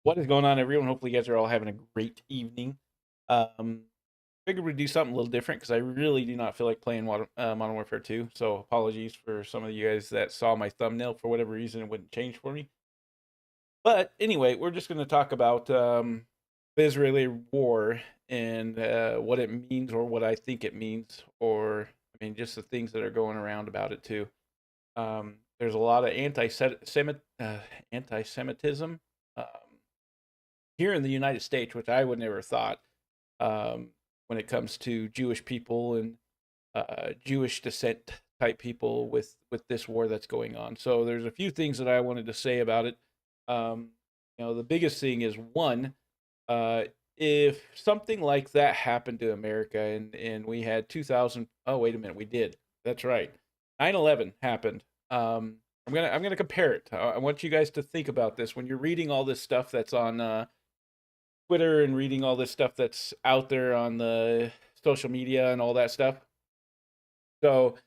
What is going on, everyone? Hopefully, you guys are all having a great evening. Um, Figured we'd do something a little different because I really do not feel like playing Modern Warfare 2. So, apologies for some of you guys that saw my thumbnail for whatever reason it wouldn't change for me. But anyway, we're just going to talk about the Israeli war and what it means, or what I think it means, or I mean, just the things that are going around about it too. There's a lot of anti-Semitism. Um, Here in the United States, which I would never have thought, when it comes to Jewish people and Jewish descent type people with this war that's going on. So there's a few things that I wanted to say about it. Um, the biggest thing is one, uh, if something like that happened to America and we had 2000, oh wait a minute, we did. That's right. 9/11 happened. I'm gonna compare it. I want you guys to think about this when you're reading all this stuff that's on Twitter and reading all this stuff that's out there on the social media and all that stuff. So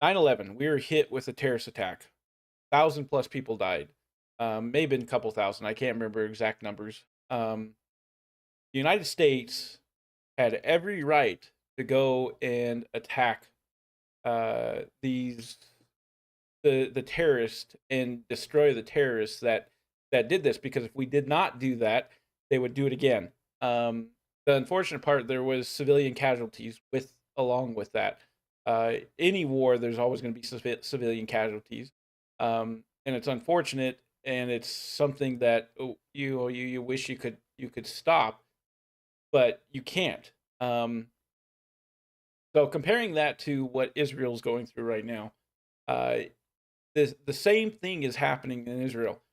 9/11, we were hit with a terrorist attack. 1,000 plus people died. Maybe a couple thousand. I can't remember exact numbers. The United States had every right to go and attack these the terrorists and destroy the terrorists that did this, because if we did not do that, they would do it again. The unfortunate part, there was civilian casualties with along with that. Any war, there's always going to be civilian casualties, and it's unfortunate, and it's something that you wish you could stop, but you can't. So comparing that to what Israel's going through right now, uh, the same thing is happening in Israel.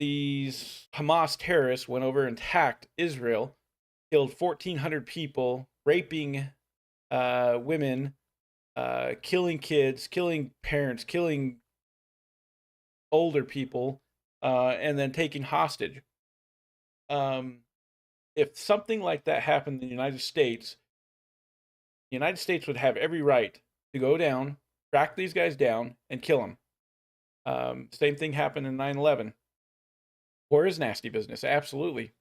These Hamas terrorists went over and attacked Israel, killed 1,400 people, raping women, killing kids, killing parents, killing older people, and then taking hostage. Um, if something like that happened in the United States would have every right to go down, track these guys down, and kill them. Same thing happened in 9/11. War is nasty business, absolutely.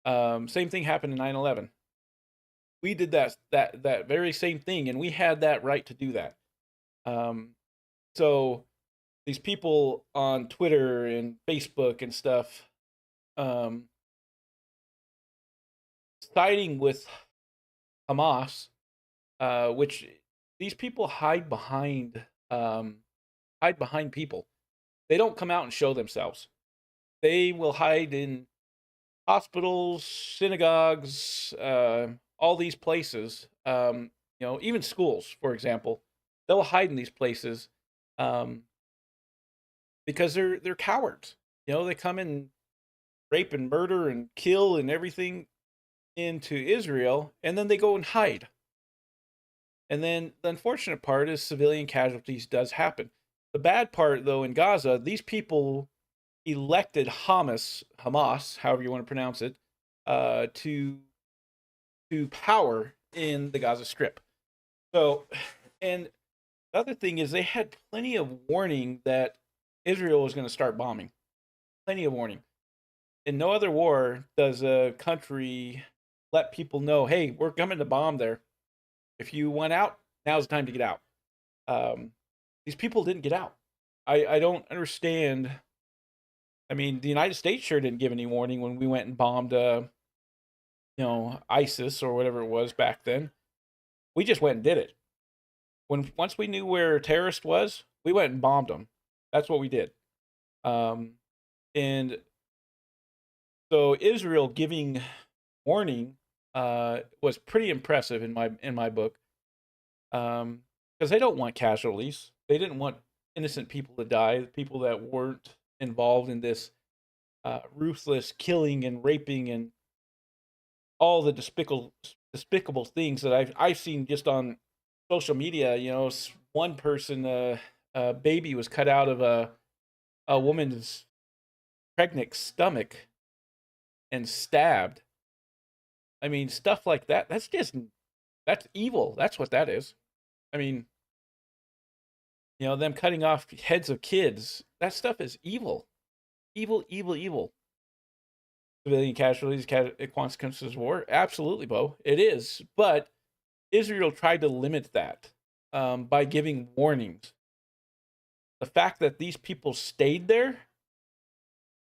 Same thing happened in 9/11. We did that very same thing, and we had that right to do that. Um, so these people on Twitter and Facebook and stuff, um, siding with Hamas, which these people hide behind people. They don't come out and show themselves. They will hide in hospitals, synagogues, all these places. Even schools, for example, they'll hide in these places, um, because they're cowards. They come and rape and murder and kill and everything into Israel, and then they go and hide. And then the unfortunate part is civilian casualties does happen. The bad part, though, in Gaza, these people elected Hamas, however you want to pronounce it, to power in the Gaza Strip. So, and the other thing is they had plenty of warning that Israel was going to start bombing. Plenty of warning. In no other war does a country let people know, hey, we're coming to bomb there. If you went out, now's the time to get out. Um, these people didn't get out. I don't understand. I mean, the United States sure didn't give any warning when we went and bombed, ISIS or whatever it was back then. We just went and did it. Once we knew where a terrorist was, we went and bombed them. That's what we did. Um, and so Israel giving warning was pretty impressive in my book, because they don't want casualties. They didn't want innocent people to die, people that weren't involved in this ruthless killing and raping and all the despicable things that I've seen just on social media. One person, a baby was cut out of a woman's pregnant stomach and stabbed. I mean, stuff like that. That's evil. That's what that is. I mean, them cutting off heads of kids. That stuff is evil, evil, evil, evil. civilian casualties, consequences of war? Absolutely, Bo. It is. But Israel tried to limit that by giving warnings. The fact that these people stayed there,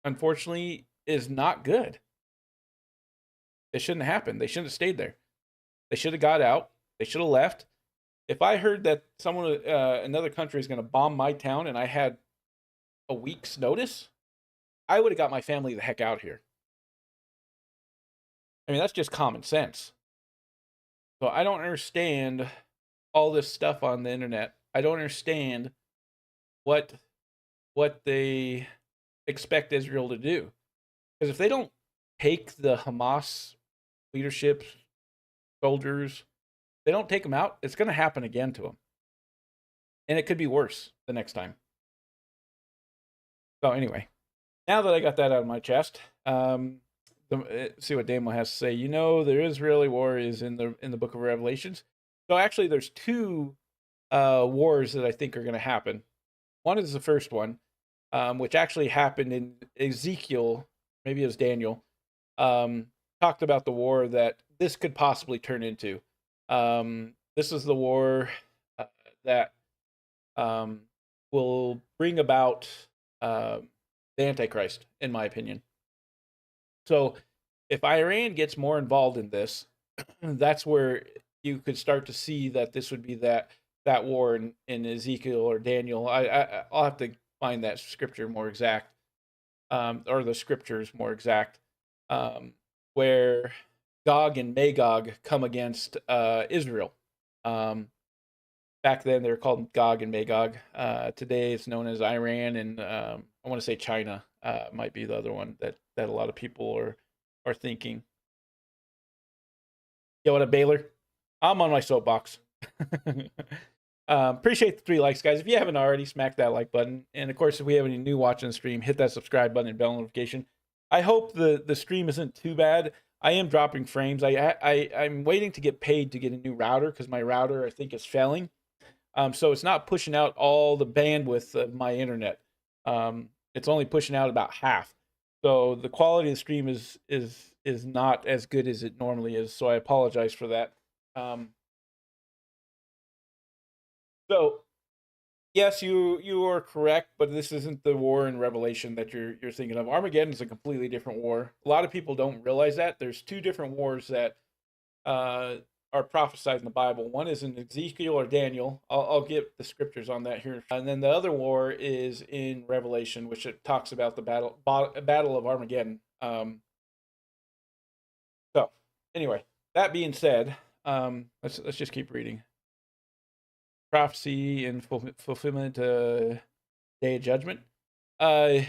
unfortunately, is not good. It shouldn't have happened. They shouldn't have stayed there. They should have got out. They should have left. If I heard that someone, another country is going to bomb my town and I had a week's notice, I would have got my family the heck out here. I mean, that's just common sense. So I don't understand all this stuff on the internet. I don't understand what they expect Israel to do. Because if they don't take the Hamas leadership, soldiers, they don't take them out, it's going to happen again to them. And it could be worse the next time. So anyway, now that I got that out of my chest, see what Damo has to say. You know, the Israeli war is in the book of Revelations. So actually, there's two wars that I think are going to happen. One is the first one, which actually happened in Ezekiel. Maybe it was Daniel. Talked about the war that this could possibly turn into. This is the war that will bring about the Antichrist, in my opinion. So if Iran gets more involved in this, that's where you could start to see that this would be that war in Ezekiel or Daniel. I'll have to find that scripture more exact, or the scriptures more exact, where Gog and Magog come against Israel. Back then they were called Gog and Magog. Today it's known as Iran and I want to say China might be the other one that a lot of people are thinking. Yo, what up, Baylor? I'm on my soapbox. Appreciate the 3 likes, guys. If you haven't already, smack that like button. And of course, if we have any new watching the stream, hit that subscribe button and bell notification. I hope the stream isn't too bad. I am dropping frames. I'm waiting to get paid to get a new router because my router I think is failing. So it's not pushing out all the bandwidth of my internet. It's only pushing out about half. So the quality of the stream is not as good as it normally is. So I apologize for that. So yes, you are correct, but this isn't the war in Revelation that you're thinking of. Armageddon is a completely different war. A lot of people don't realize that. There's 2 different wars that are prophesied in the Bible. One is in Ezekiel or Daniel. I'll get the scriptures on that here. And then the other war is in Revelation, which it talks about the battle of Armageddon. So anyway, that being said, let's just keep reading. Prophecy and fulfillment, day of judgment. The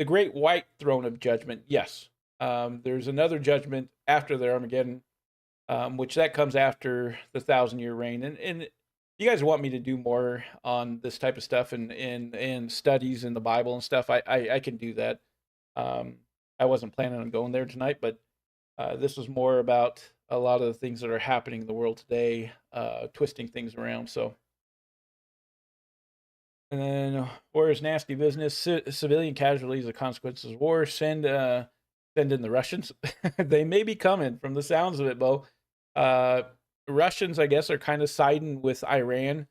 great white throne of judgment. Yes. There's another judgment after the Armageddon, which that comes after the 1,000-year reign. And you guys want me to do more on this type of stuff and studies in the Bible and stuff, I can do that. I wasn't planning on going there tonight, but this was more about a lot of the things that are happening in the world today, twisting things around. So, and then war is nasty business. Civilian casualties, the consequences of war. Send in the Russians. They may be coming from the sounds of it, Bo. Russians, I guess, are kind of siding with Iran,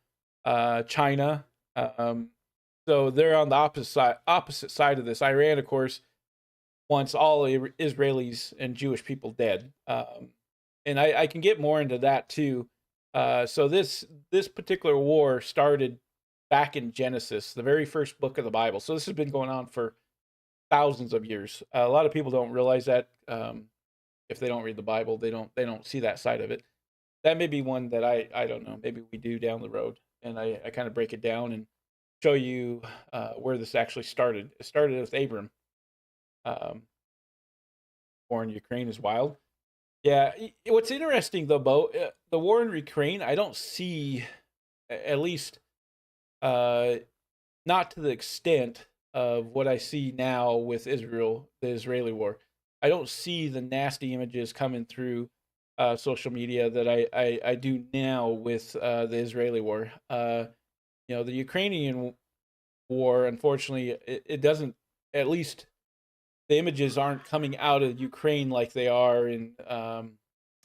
China. So they're on the opposite side of this. Iran, of course, wants all Israelis and Jewish people dead. And I can get more into that too. So this particular war started back in Genesis, the very first book of the Bible. So this has been going on for thousands of years. A lot of people don't realize that. If they don't read the Bible, they don't see that side of it. That may be one that I don't know. Maybe we do down the road, and I kind of break it down and show you where this actually started. It started with Abram. War in Ukraine is wild. Yeah, what's interesting though, Bo, the war in Ukraine, I don't see, at least, not to the extent of what I see now with Israel, the Israeli war. I don't see the nasty images coming through social media that I do now with the Israeli war. The Ukrainian war, unfortunately, it doesn't, at least the images aren't coming out of Ukraine like they are and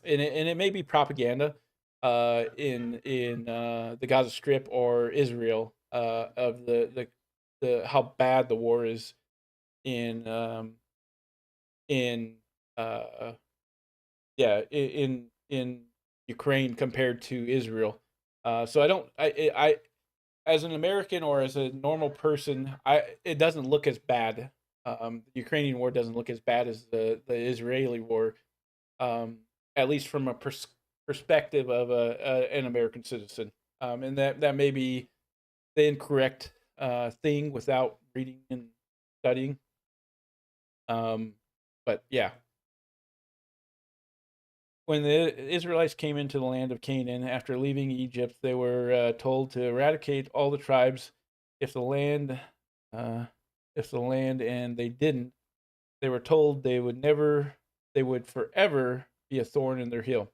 it may be propaganda in the Gaza Strip or Israel of the how bad the war is in in uh, yeah in Ukraine compared to Israel. So I don't I as an American or as a normal person, I it doesn't look as bad. The Ukrainian war doesn't look as bad as the Israeli war, um, at least from a perspective of an American citizen. And that may be the incorrect thing without reading and studying. Um, but yeah, when the Israelites came into the land of Canaan after leaving Egypt, they were told to eradicate all the tribes. If the land, uh, if the land, and they didn't, they were told they would forever be a thorn in their heel.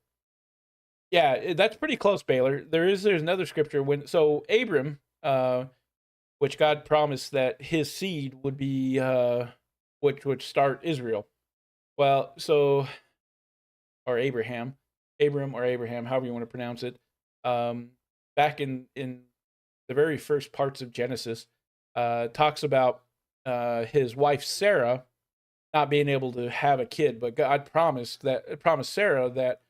Yeah, that's pretty close, Baylor. There's another scripture when Abram, which God promised that his seed would be which would start Israel. Well, or Abraham, Abram or Abraham, however you want to pronounce it. Um, back in the very first parts of Genesis, talks about his wife Sarah not being able to have a kid, but God promised Sarah that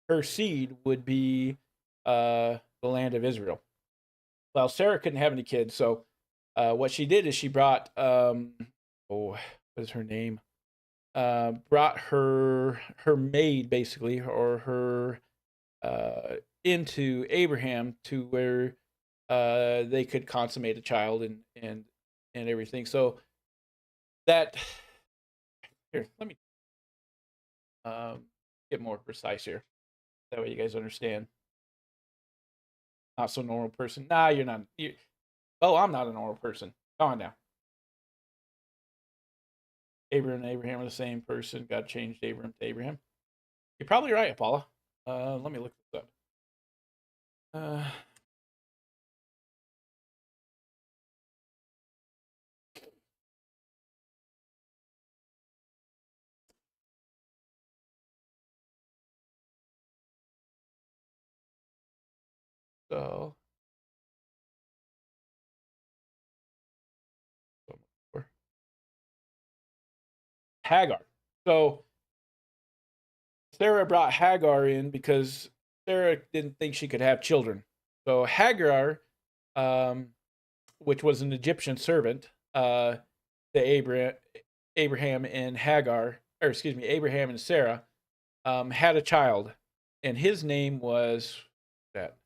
her seed would be the land of Israel. Well, Sarah couldn't have any kids, so what she did is she brought what is her name? Brought her maid basically, or her into Abraham to where they could consummate a child and everything. So that here, let me get more precise here. That way you guys understand. Not so normal person. Nah, you're not. Oh, I'm not a normal person. Come on now. Abraham and Abraham are the same person. God changed Abraham to Abraham. You're probably right, Paula. Let me look this up. Uh, so Hagar. So Sarah brought Hagar in because Sarah didn't think she could have children. So Hagar, um, which was an Egyptian servant to Abraham and Hagar, or excuse me, Abraham and Sarah, had a child, and his name was that.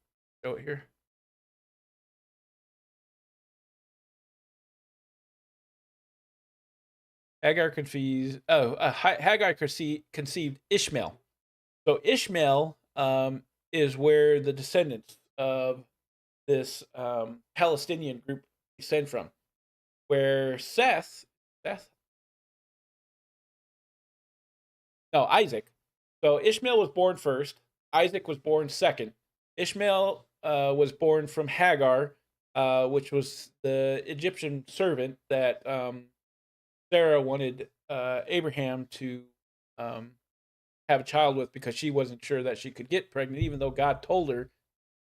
Show it here. Hagar conceived Ishmael. So Ishmael is where the descendants of this Palestinian group descend from. Where Seth, no, Isaac. So Ishmael was born first. Isaac was born second. Ishmael was born from Hagar, which was the Egyptian servant that Sarah wanted Abraham to um, have a child with because she wasn't sure that she could get pregnant, even though God told her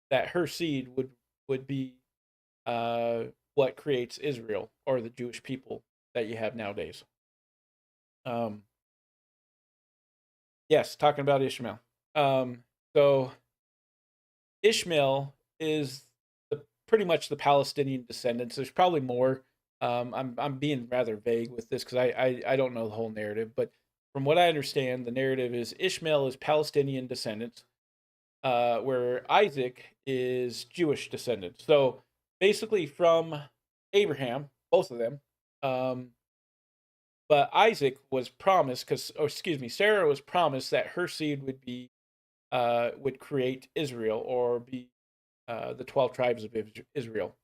that her seed would be uh, what creates Israel or the Jewish people that you have nowadays. Um, yes, talking about Ishmael. So Ishmael is pretty much the Palestinian descendants. There's probably more. I'm being rather vague with this because I don't know the whole narrative, but from what I understand, the narrative is Ishmael is Palestinian descendants, where Isaac is Jewish descendants. So basically, from Abraham, both of them. But Isaac was promised, Sarah was promised that her seed would create Israel or be the 12 tribes of Israel.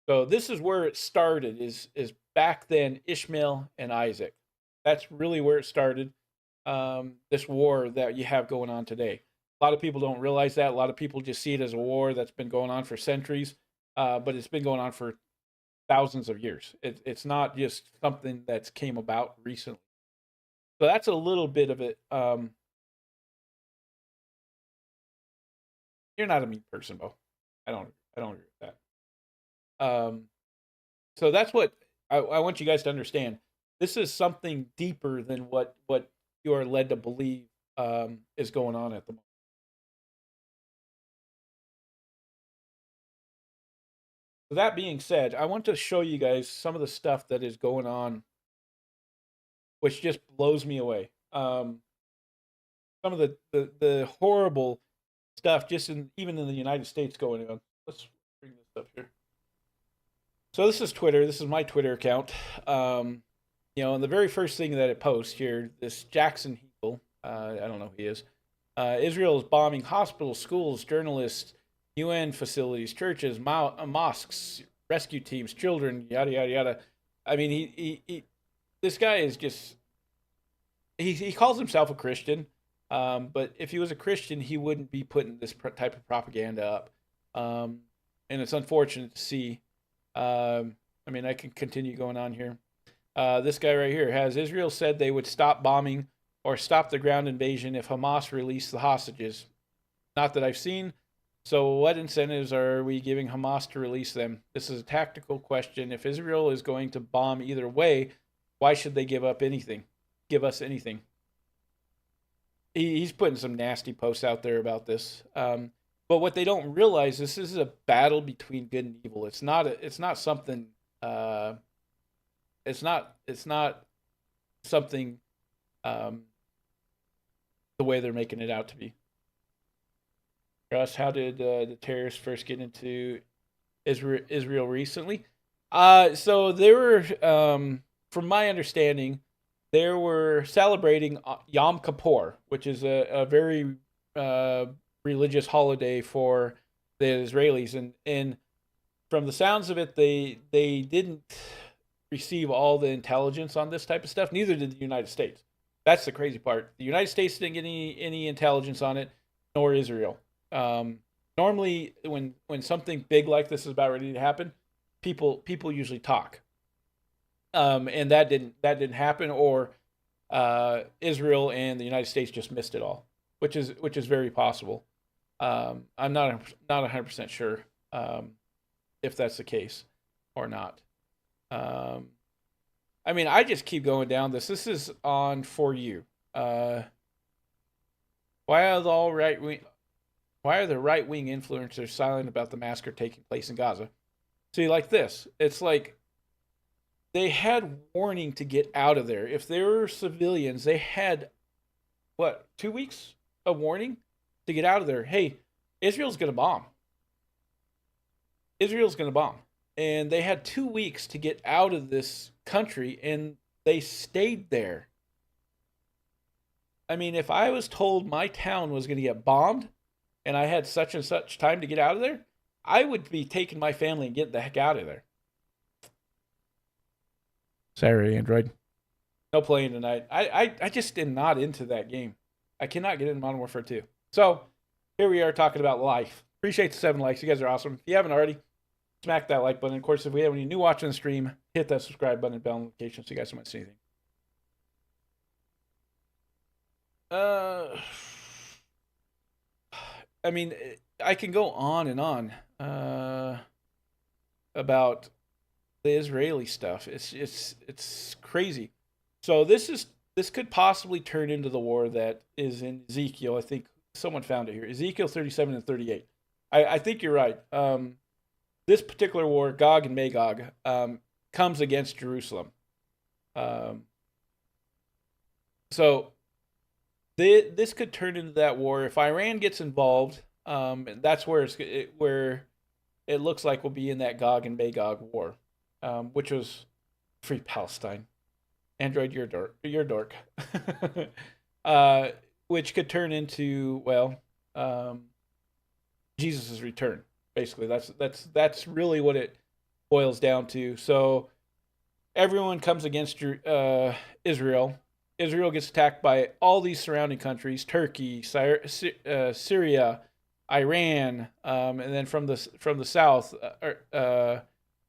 So this is where it started. Is back then Ishmael and Isaac. That's really where it started. This war that you have going on today. A lot of people don't realize that. A lot of people just see it as a war that's been going on for centuries, but it's been going on for thousands of years. It's not just something that's came about recently. So that's a little bit of it. You're not a mean person, Bo. I don't agree with that. So that's what I want you guys to understand. This is something deeper than what you are led to believe is going on at the moment. With that being said, I want to show you guys some of the stuff that is going on, which just blows me away. Some of the horrible stuff just even in the United States going on. Let's bring this up here. So this is Twitter. This is my Twitter account. And the very first thing that it posts here, this Jackson Hegel, I don't know who he is. Israel is bombing hospitals, schools, journalists, UN facilities, churches, mosques, rescue teams, children, yada yada yada. I mean, he this guy is just he calls himself a Christian, but if he was a Christian, he wouldn't be putting this type of propaganda up. And it's unfortunate to see. I mean, I can continue going on here. This guy right here has Israel said they would stop bombing or stop the ground invasion if Hamas released the hostages. Not that I've seen. So what incentives are we giving Hamas to release them? This is a tactical question. If Israel is going to bomb either way, why should they give anything? Give us anything? He's putting some nasty posts out there about this. But what they don't realize, this is a battle between good and evil. It's not something. It's not something. The way they're making it out to be. Russ, how did the terrorists first get into Israel recently? So they were, from my understanding, they were celebrating Yom Kippur, which is a very religious holiday for the Israelis, and from the sounds of it, they didn't receive all the intelligence on this type of stuff. Neither did the United States. That's the crazy part. The United States didn't get any intelligence on it, nor Israel. Normally, when something big like this is about ready to happen, people usually talk. And that didn't happen, or Israel and the United States just missed it all, which is very possible. I'm not 100% sure if that's the case or not. I mean, I just keep going down this. This is on For You. Why are the right wing influencers silent about the massacre taking place in Gaza? See, like this, it's like they had warning to get out of there. If there were civilians, they had 2 weeks of warning to get out of there. Hey, Israel's gonna bomb. Israel's gonna bomb. And they had 2 weeks to get out of this country, and they stayed there. I mean, if I was told my town was going to get bombed and I had such and such time to get out of there, I would be taking my family and getting the heck out of there. Sorry, Android. No playing tonight. I just am not into that game. I cannot get into Modern Warfare 2. So, here we are talking about life. Appreciate the 7 likes. You guys are awesome. If you haven't already, smack that like button. Of course, if we have any new watching the stream, hit that subscribe button and bell notification so you guys don't miss anything. I mean, I can go on and on about the Israeli stuff. It's crazy. So this could possibly turn into the war that is in Ezekiel. I think someone found it here. Ezekiel 37 and 38. I think you're right. This particular war, Gog and Magog, comes against Jerusalem. So this could turn into that war if Iran gets involved. That's where it looks like we'll be in that Gog and Magog war, which was Free Palestine. Android, you're a dork. Which could turn into Jesus' return. Basically, that's really what it boils down to. So everyone comes against Israel. Israel gets attacked by all these surrounding countries: Turkey, Syria, Iran, and then from the south,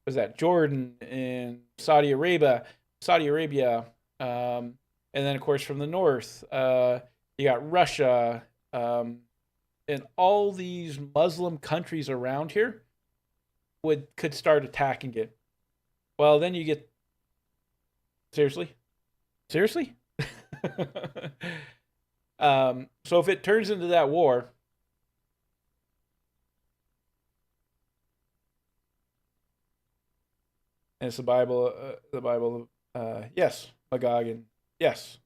was that Jordan and Saudi Arabia, and then of course from the north, you got Russia, and all these Muslim countries around here could start attacking it. Well, then you get seriously, seriously. So if it turns into that war, and it's the Bible, yes, Magog and yes.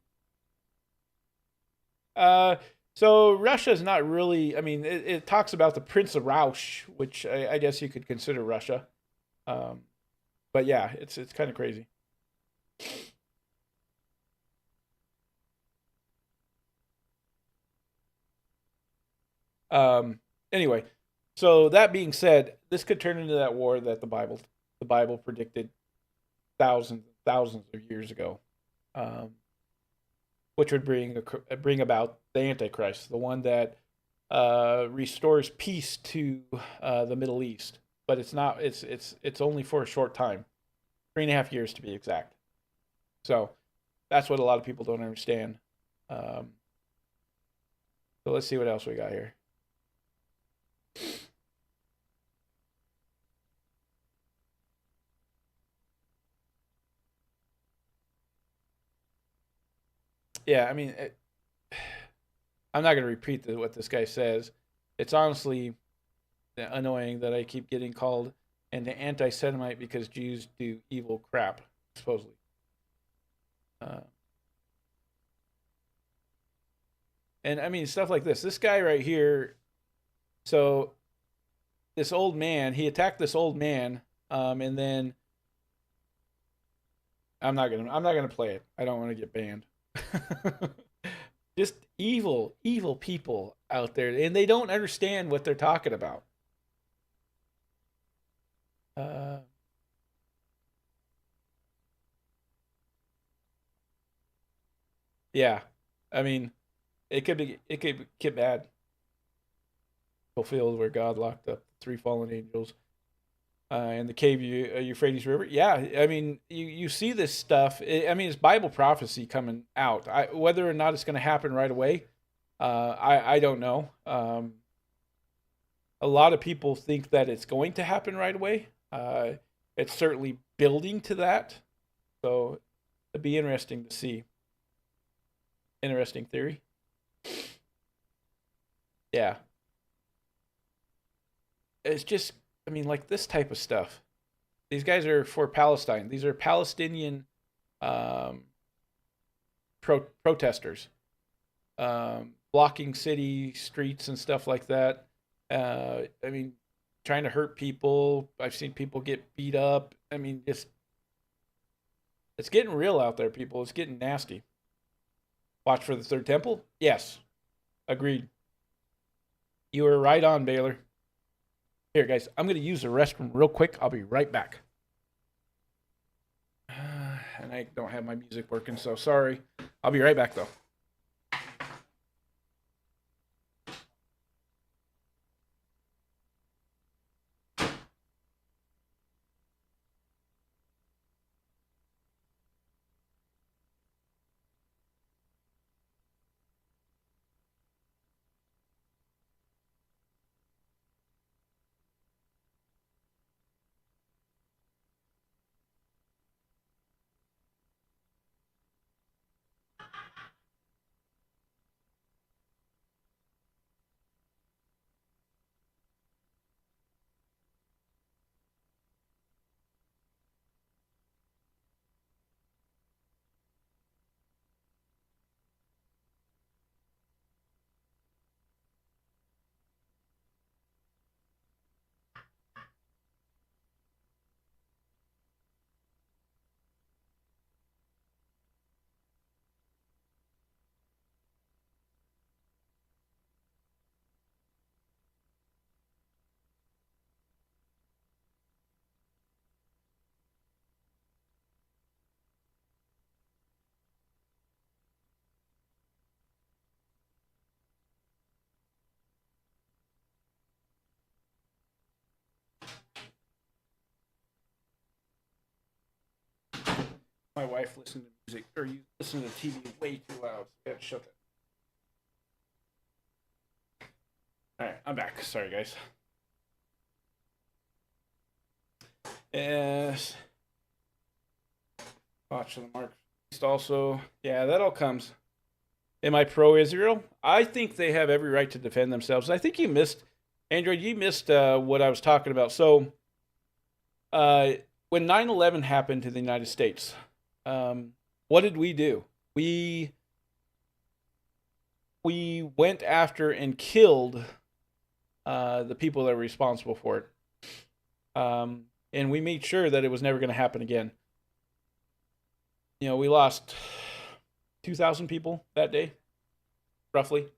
Uh, so Russia is not really. I mean, it talks about the Prince of Rausch, which I guess you could consider Russia. Um, but yeah, it's kind of crazy. Um, anyway, so that being said, this could turn into that war that the Bible predicted thousands and thousands of years ago, um, which would bring about the Antichrist, the one that restores peace to the Middle East. But it's not. It's only for a short time, 3.5 years to be exact. So that's what a lot of people don't understand. Um, so let's see what else we got here. Yeah, I mean, I'm not going to repeat what this guy says. It's honestly annoying that I keep getting called an anti-Semite because Jews do evil crap, supposedly. Uh, and I mean, stuff like this. This guy right here. So this old man, he attacked this old man, and then I'm not gonna play it. I don't want to get banned. Just evil, evil people out there, and they don't understand what they're talking about. Uh, yeah, I mean, it could get bad. Fulfilled where God locked up three fallen angels in the cave Euphrates River. Yeah, I mean, you see this stuff. I mean, it's Bible prophecy coming out. Whether or not it's going to happen right away, I don't know. A lot of people think that it's going to happen right away. It's certainly building to that, so it'd be interesting to see. Interesting theory. Yeah, it's just, I mean, like this type of stuff. These guys are for Palestine. These are Palestinian um, protesters, blocking city streets and stuff like that. I mean, trying to hurt people. I've seen people get beat up. I mean, just it's getting real out there, people. It's getting nasty. Watch for the third temple. Yes, agreed. You were right on, Baylor. Here, guys, I'm going to use the restroom real quick. I'll be right back. And I don't have my music working, so sorry. I'll be right back, though. My wife listening to music or you listen to TV way too loud. So I gotta shut that. All right, I'm back. Sorry, guys. Yes. Watch the mark. Also, yeah, that all comes. Am I pro-Israel? I think they have every right to defend themselves. I think you missed, Android. You missed what I was talking about. So, when 9/11 happened to the United States, what did we do? We went after and killed the people that were responsible for it, and we made sure that it was never going to happen again. You know, we lost 2,000 people that day, roughly.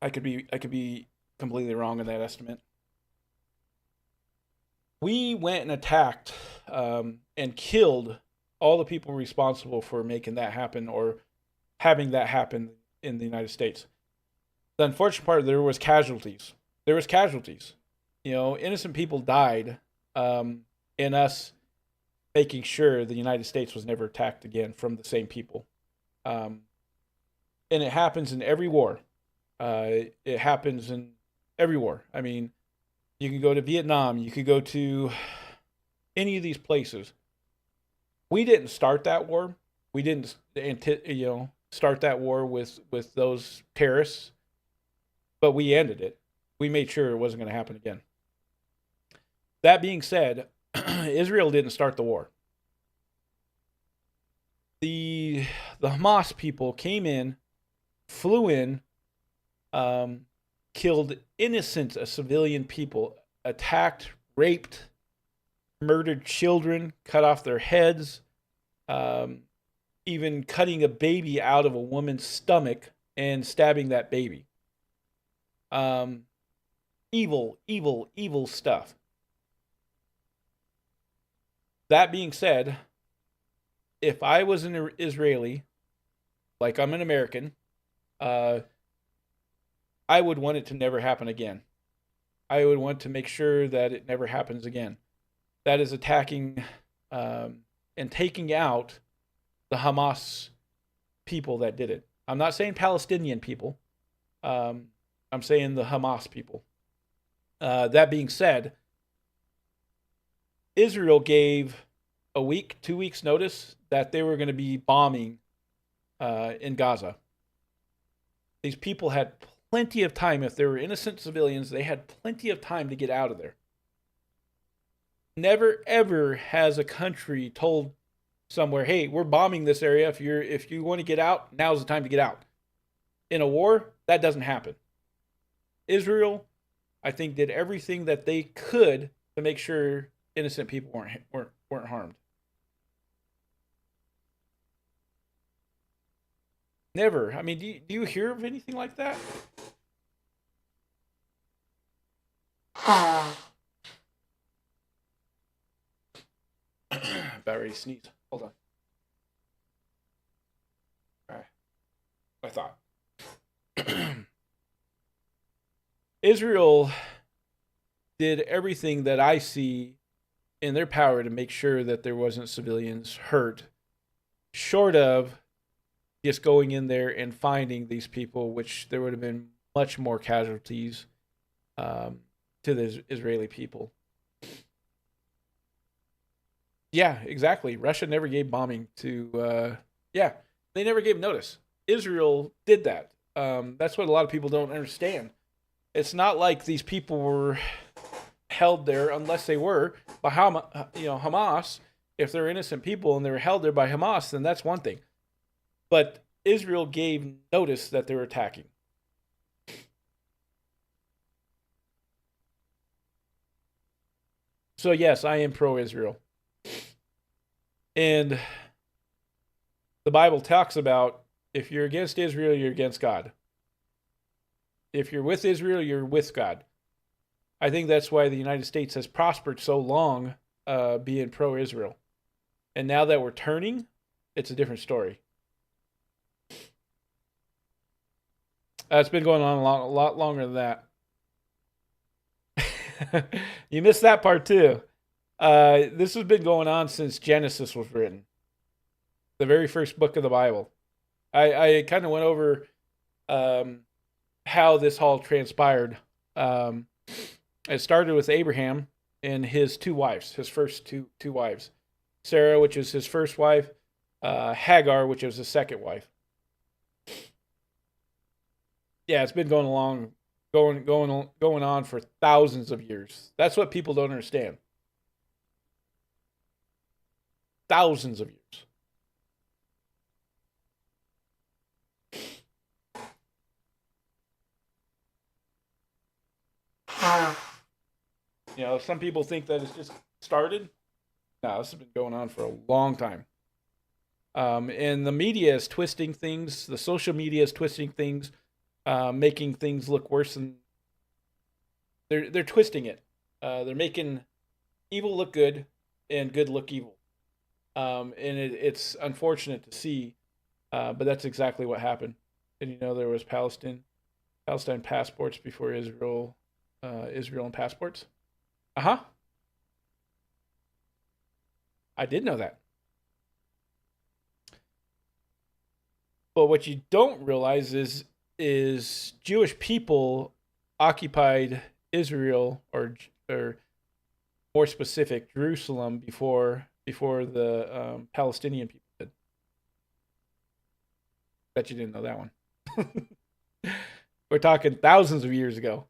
I could be completely wrong in that estimate. We went and attacked and killed all the people responsible for making that happen or having that happen in the United States. The unfortunate part, there was casualties. There was casualties. You know, innocent people died in us making sure the United States was never attacked again from the same people. And it happens in every war. It happens in every war. I mean, you can go to Vietnam. You could go to any of these places. We didn't start that war. We didn't, start that war with those terrorists, but we ended it. We made sure it wasn't going to happen again. That being said, Israel didn't start the war. The Hamas people came in, flew in, killed innocent civilian people, attacked, raped, murdered children, cut off their heads, even cutting a baby out of a woman's stomach and stabbing that baby. Evil, evil, evil stuff. That being said, if I was an Israeli, like I'm an American, I would want it to never happen again. I would want to make sure that it never happens again. That is attacking and taking out the Hamas people that did it. I'm not saying Palestinian people. I'm saying the Hamas people. That being said, Israel gave a week, 2 weeks notice that they were going to be bombing in Gaza. These people had plenty of time. If they were innocent civilians, they had plenty of time to get out of there. Never ever has a country told somewhere, "Hey, we're bombing this area. If you want to get out, now's the time to get out." In a war, that doesn't happen. Israel, I think, did everything that they could to make sure innocent people weren't harmed. Never. I mean, do you hear of anything like that? About ready to sneeze. Hold on. All right. I thought. Israel did everything that I see in their power to make sure that there wasn't civilians hurt, short of just going in there and finding these people, which there would have been much more casualties to the Israeli people. Yeah, exactly. Russia never gave bombing to, they never gave notice. Israel did that. That's what a lot of people don't understand. It's not like these people were held there, unless they were by Hamas. If they're innocent people and they were held there by Hamas, then that's one thing. But Israel gave notice that they were attacking. So yes, I am pro-Israel. And the Bible talks about if you're against Israel, you're against God. If you're with Israel, you're with God. I think that's why the United States has prospered so long being pro-Israel. And now that we're turning, it's a different story. It's been going on a lot longer than that. You missed that part too. This has been going on since Genesis was written, the very first book of the Bible. I kind of went over um, how this all transpired. Um, it started with Abraham and his two wives, his first two wives, Sarah, which is his first wife, Hagar, which was his second wife. Yeah, it's been going on for thousands of years. That's what people don't understand. Thousands of years. Some people think that it's just started. No, this has been going on for a long time. And the media is twisting things. The social media is twisting things, making things look worse than they're twisting it. They're making evil look good and good look evil. And it's unfortunate to see, but that's exactly what happened. And there was Palestine passports before Israel, Israel and passports. Uh huh. I did know that. But what you don't realize is Jewish people occupied Israel, or more specific, Jerusalem before the Palestinian people did. Bet you didn't know that one. We're talking thousands of years ago.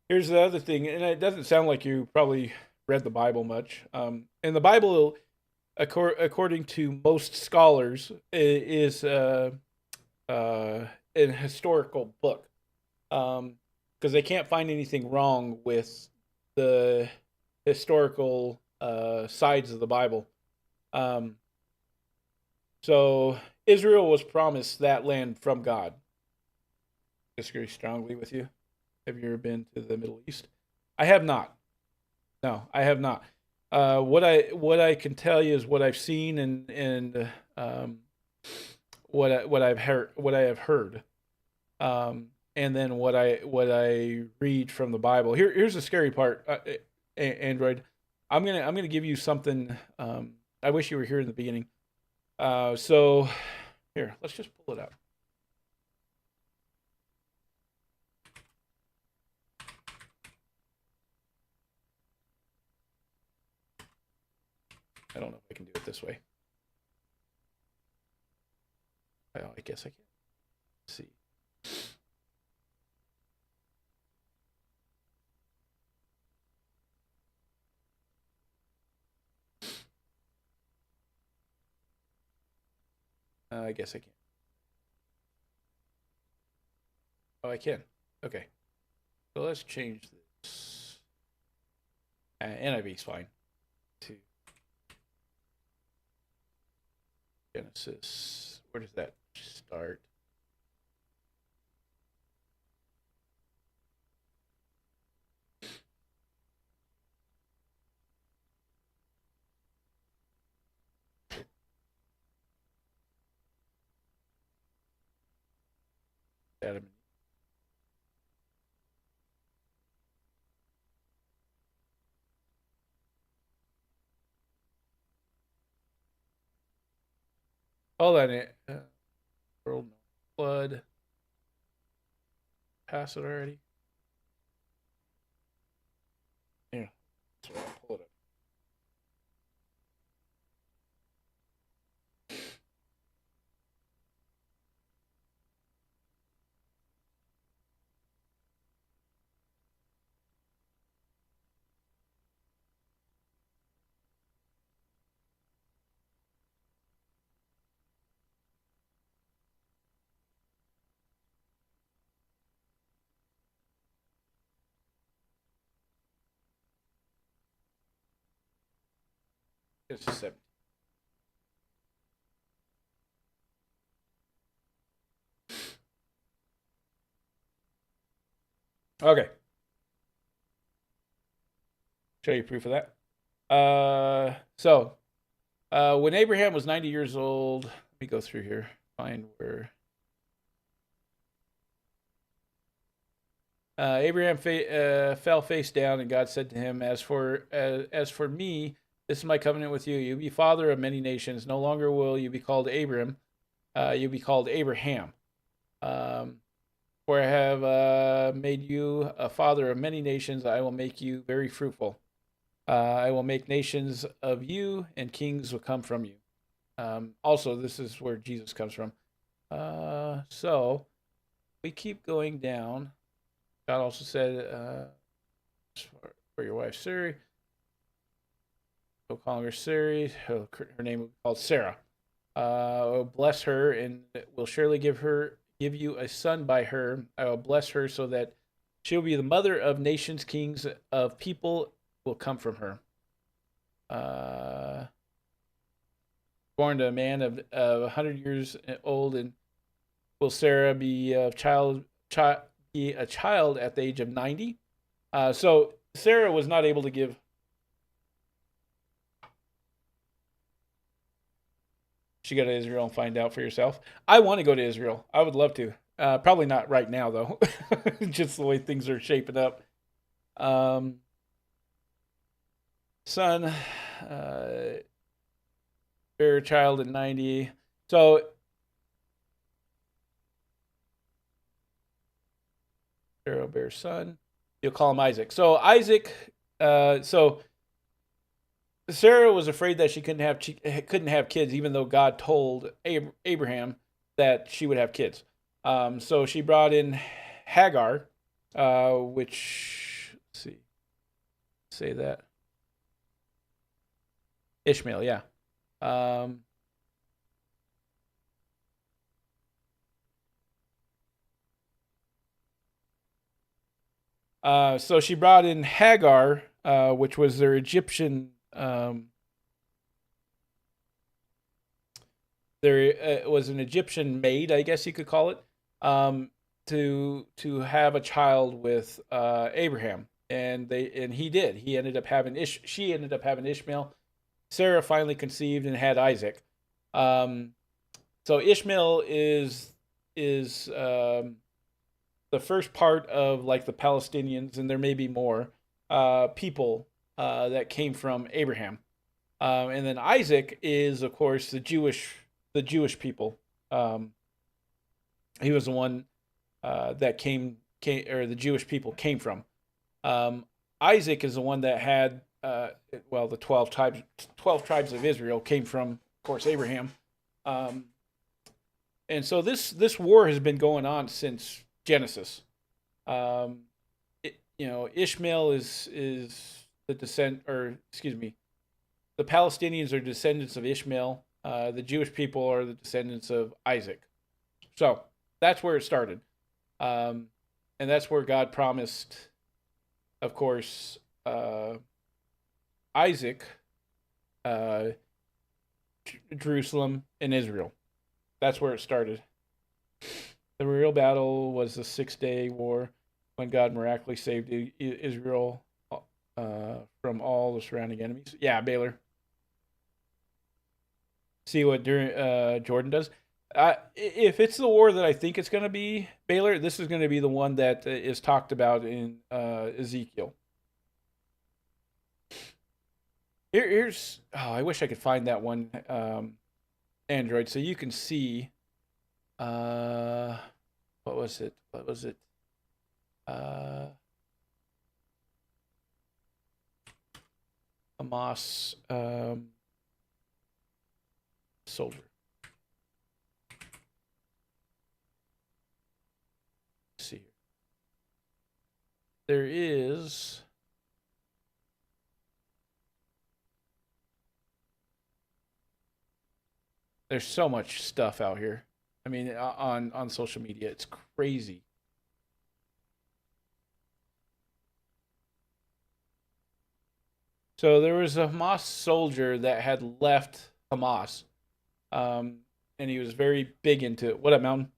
Here's the other thing, and it doesn't sound like you probably read the Bible much. And the Bible, according to most scholars, is an historical book, because they can't find anything wrong with the historical sides of the Bible. Um, so Israel was promised that land from God. Disagree strongly with you. Have you ever been to the Middle East? I have not. No, I have not. What I can tell you is what I've seen, and what I've heard, and then what I read from the Bible. Here's the scary part, Android. I'm gonna give you something. I wish you were here in the beginning. So here, let's just pull it up. I don't know if I can do it this way. Oh, I guess I can. Let's see. I guess I can. Oh, I can. Okay. So let's change this. NIV is fine. To Genesis. Where does that start? Adam. Hold on. World flood. Pass it already. Yeah. So I'll pull it up. It's 7. Okay. Show you proof of that. When Abraham was 90 years old, let me go through here, find where. Abraham fell face down, and God said to him, as for me, this is my covenant with you. You'll be father of many nations. No longer will you be called Abram. You'll be called Abraham. Um, for I have made you a father of many nations. I will make you very fruitful. I will make nations of you, and kings will come from you. Also, this is where Jesus comes from. So we keep going down. God also said, for your wife Suri, he'll call her Suri. Her name will be called Sarah. Will bless her, and will surely give you a son by her. I will bless her so that she will be the mother of nations, kings of people will come from her. Born to a man of 100 years old, and will Sarah be be a child at the age of 90? So Sarah was not able to give. She go to Israel and find out for yourself. I want to go to Israel. I would love to. Probably not right now though, just the way things are shaping up. Um, Son, bear a child at 90. So Pharaoh bears son. You'll call him Isaac. So Isaac. So Sarah was afraid that she couldn't have kids, even though God told Abraham that she would have kids. So she brought in Hagar, which let's see, say that Ishmael, yeah. Um, so she brought in Hagar, which was their Egyptian. There was an Egyptian maid, I guess you could call it, to have a child with Abraham, and he did. He ended up having she ended up having Ishmael. Sarah finally conceived and had Isaac. Um, so Ishmael is the first part of like the Palestinians, and there may be more people that came from Abraham. And then Isaac is, of course, the Jewish people. Um, he was the one that came or the Jewish people came from. Um, Isaac is the one that had well, the 12 tribes of Israel came from, of course, Abraham. Um, and so this war has been going on since Genesis. Um, Ishmael is the descent, or excuse me, the Palestinians are descendants of Ishmael. The Jewish people are the descendants of Isaac. So that's where it started, um, and that's where God promised, of course, Isaac, uh, Jerusalem, and Israel. That's where it started. The real battle was the 6 Day War, when God miraculously saved Israel from all the surrounding enemies. Yeah, Baylor. See what Jordan does. If it's the war that I think it's going to be, Baylor, this is going to be the one that is talked about in Ezekiel. Here's I wish I could find that one Android so you can see. Uh, what was it? What was it? Uh, Hamas soldier. Let's see here. There is. There's so much stuff out here. I mean, on social media, it's crazy. So there was a Hamas soldier that had left Hamas, um, and he was very big into it. What up, Mountain?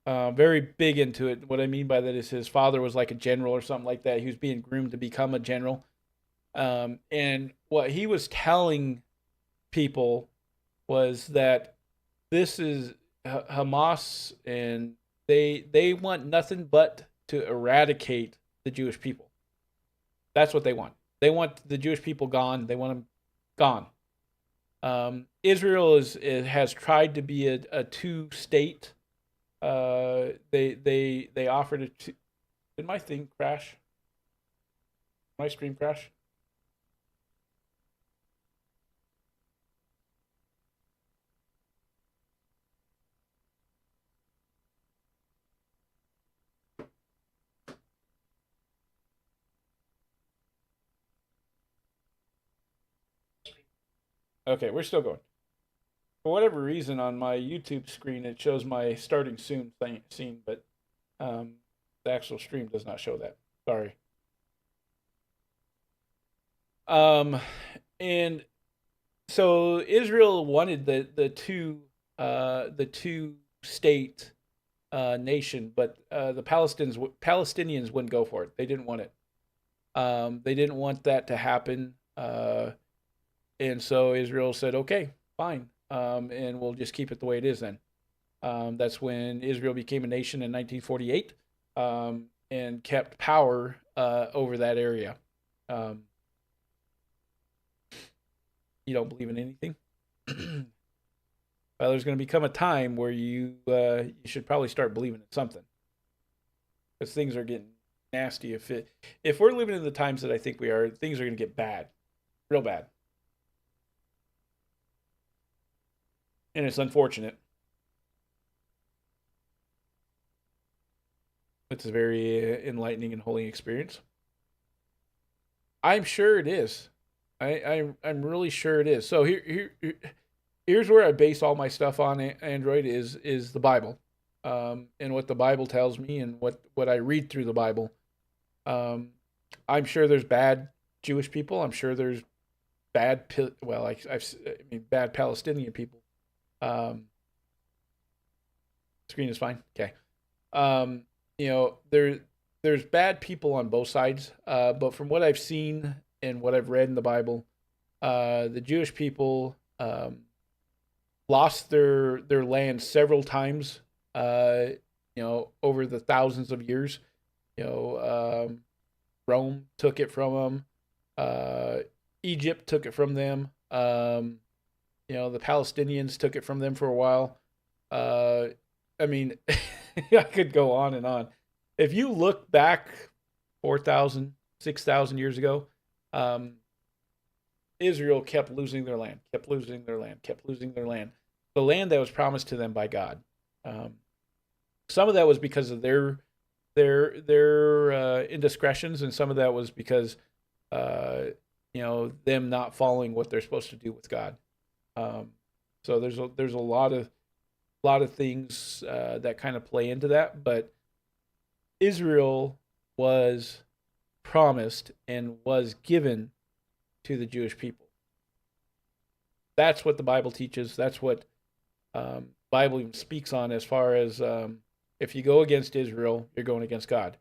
Very big into it. What I mean by that is his father was like a general or something like that. He was being groomed to become a general. And what he was telling people was that this is Hamas, and they want nothing but to eradicate the Jewish people. That's what they want. They want the Jewish people gone. They want them gone. Israel has tried to be a two-state. They offered it to. Did my thing crash? My stream crash? Okay, we're still going. For whatever reason, on my YouTube screen, it shows my starting soon scene, but um, the actual stream does not show that. Sorry. Um, and so Israel wanted the two state nation, but the Palestinians wouldn't go for it. They didn't want it. They didn't want that to happen. And so Israel said, okay, fine. And we'll just keep it the way it is then. That's when Israel became a nation in 1948 and kept power over that area. You don't believe in anything? Well, there's going to become a time where you should probably start believing in something, because things are getting nasty. If we're living in the times that I think we are, things are going to get bad, real bad, and it's unfortunate. It's a very enlightening and holy experience. I'm sure it is. I'm really sure it is. So here's where I base all my stuff on Android is the Bible, and what the Bible tells me, and what I read through the Bible. Um, I'm sure there's bad Jewish people. I'm sure there's bad Palestinian people. Um, Screen is fine. Okay. Um, there's bad people on both sides, but from what I've seen and what I've read in the Bible, the Jewish people lost their land several times. Over the thousands of years. Rome took it from them. Egypt took it from them. The Palestinians took it from them for a while. I mean, I could go on and on. If you look back 4,000, 6,000 years ago, Israel kept losing their land, kept losing their land, kept losing their land. The land that was promised to them by God. Some of that was because of their indiscretions, and some of that was because them not following what they're supposed to do with God. So there's a lot of things that kind of play into that, but Israel was promised and was given to the Jewish people. That's what the Bible teaches. That's what Bible even speaks on, as far as if you go against Israel, you're going against God.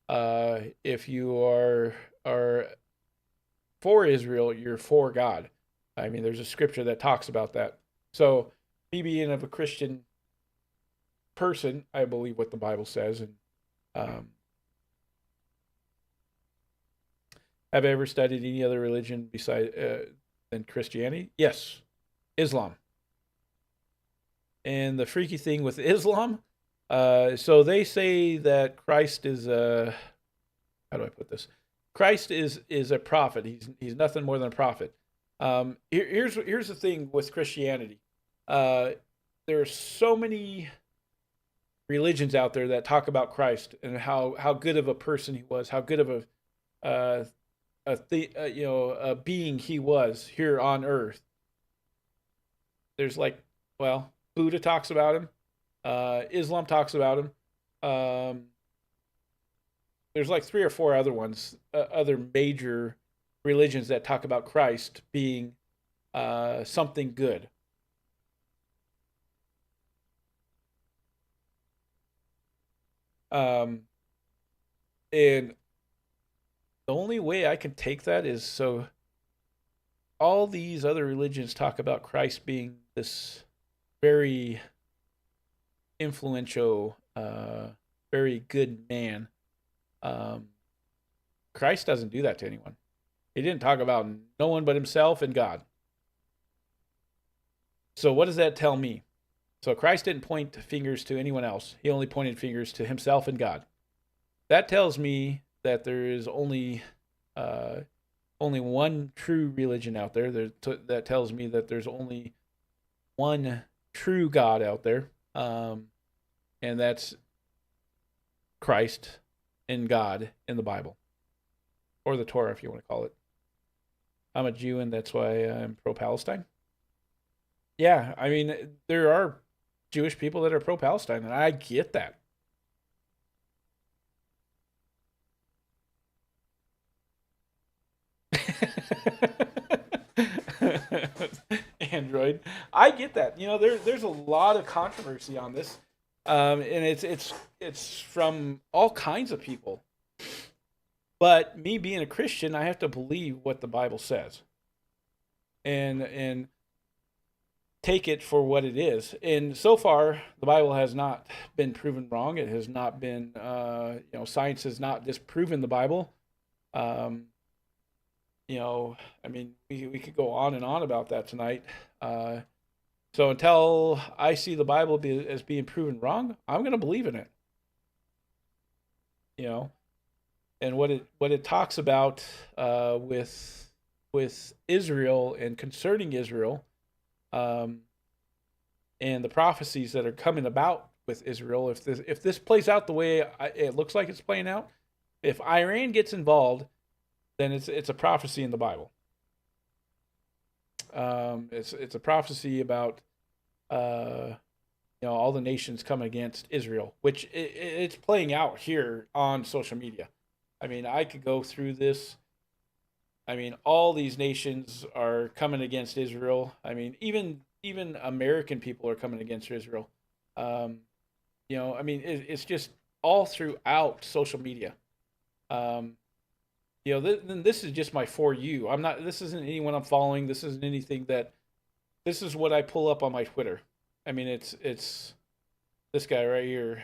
If you are for Israel, you're for God. I mean, there's a scripture that talks about that. So, me being of a Christian person, I believe what the Bible says. And have I ever studied any other religion besides than Christianity? Yes, Islam. And the freaky thing with Islam, so they say that Christ is a, how do I put this? Christ is a prophet. He's nothing more than a prophet. Here's the thing with Christianity. There are so many religions out there that talk about Christ and how good of a person he was, how good of a being he was here on earth. There's Buddha talks about him. Islam talks about him. There's like 3 or 4 other ones, other major religions that talk about Christ being something good. And the only way I can take that is, so all these other religions talk about Christ being this very influential, very good man. Um, Christ doesn't do that to anyone. He didn't talk about no one but himself and God. So what does that tell me? So Christ didn't point fingers to anyone else. He only pointed fingers to himself and God. That tells me that there is uh, only one true religion out there. That tells me that there's only one true God out there, and that's Christ and God in the Bible, or the Torah, if you want to call it. I'm a Jew, and that's why I'm pro-Palestine. Yeah, I mean, there are Jewish people that are pro-Palestine, and I get that. Android. I get that. There's a lot of controversy on this, and it's from all kinds of people. But me being a Christian, I have to believe what the Bible says, and take it for what it is. And so far, the Bible has not been proven wrong. It has not been, science has not disproven the Bible. Um, I mean, we could go on and on about that tonight. So until I see the Bible as being proven wrong, I'm going to believe in it. You know, and what it talks about with Israel and concerning Israel, um, and the prophecies that are coming about with Israel. If this plays out the way it looks like it's playing out, if Iran gets involved, then it's a prophecy in the Bible. It's a prophecy about all the nations coming against Israel, which it's playing out here on social media. I mean, I could go through this. I mean, all these nations are coming against Israel. I mean, even American people are coming against Israel. Um, I mean, it's just all throughout social media. Um, then this is just my for you. I'm not. This isn't anyone I'm following. This isn't anything that. This is what I pull up on my Twitter. I mean, it's this guy right here.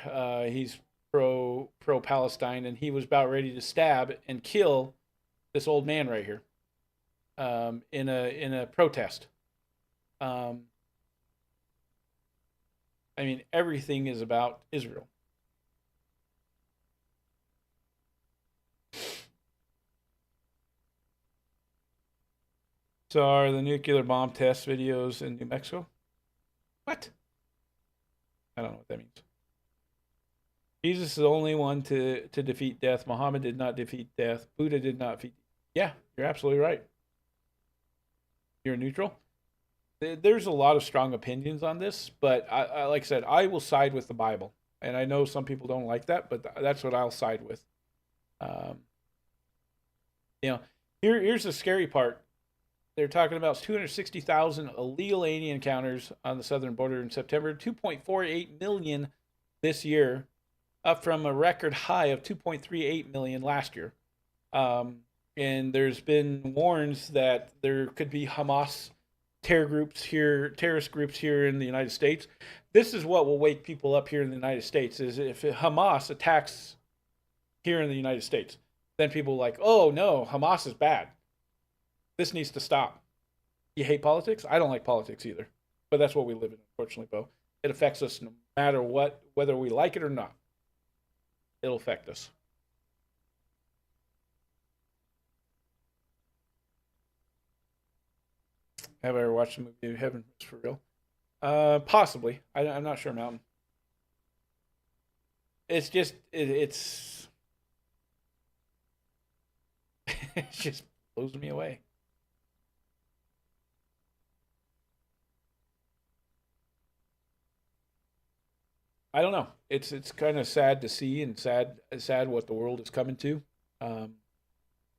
He's pro Palestine, and he was about ready to stab and kill this old man right here, in a protest. Um, I mean, everything is about Israel. So are the nuclear bomb test videos in New Mexico? What? I don't know what that means. Jesus is the only one to defeat death. Muhammad did not defeat death. Buddha did not defeat. Yeah, you're absolutely right. You're neutral. There's a lot of strong opinions on this, but like I said, I will side with the Bible, and I know some people don't like that, but that's what I'll side with. Um, you know, here's the scary part. They're talking about 260,000 illegal alien encounters on the southern border in September, 2.48 million this year, up from a record high of 2.38 million last year. And there's been warns that there could be Hamas terrorist groups here in the United States. This is what will wake people up here in the United States: is if Hamas attacks here in the United States, then people are like, oh no, Hamas is bad. This needs to stop. You hate politics? I don't like politics either, but that's what we live in, unfortunately, Bo. It affects us no matter what, whether we like it or not. It'll affect us. Have I ever watched the movie Heaven is for Real? Possibly. I'm not sure, Mountain. It's just it's it just blows me away. I don't know. It's kind of sad to see, and sad what the world is coming to. Um,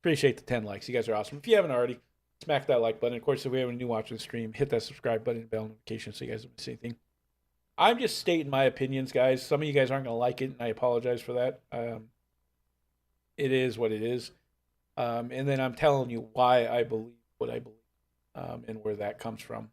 Appreciate the 10 likes. You guys are awesome. If you haven't already, smack that like button. Of course, if we have a new watcher of the stream, hit that subscribe button and bell notification so you guys don't miss anything. I'm just stating my opinions, guys. Some of you guys aren't going to like it, and I apologize for that. It is what it is. And then I'm telling you why I believe what I believe, and where that comes from.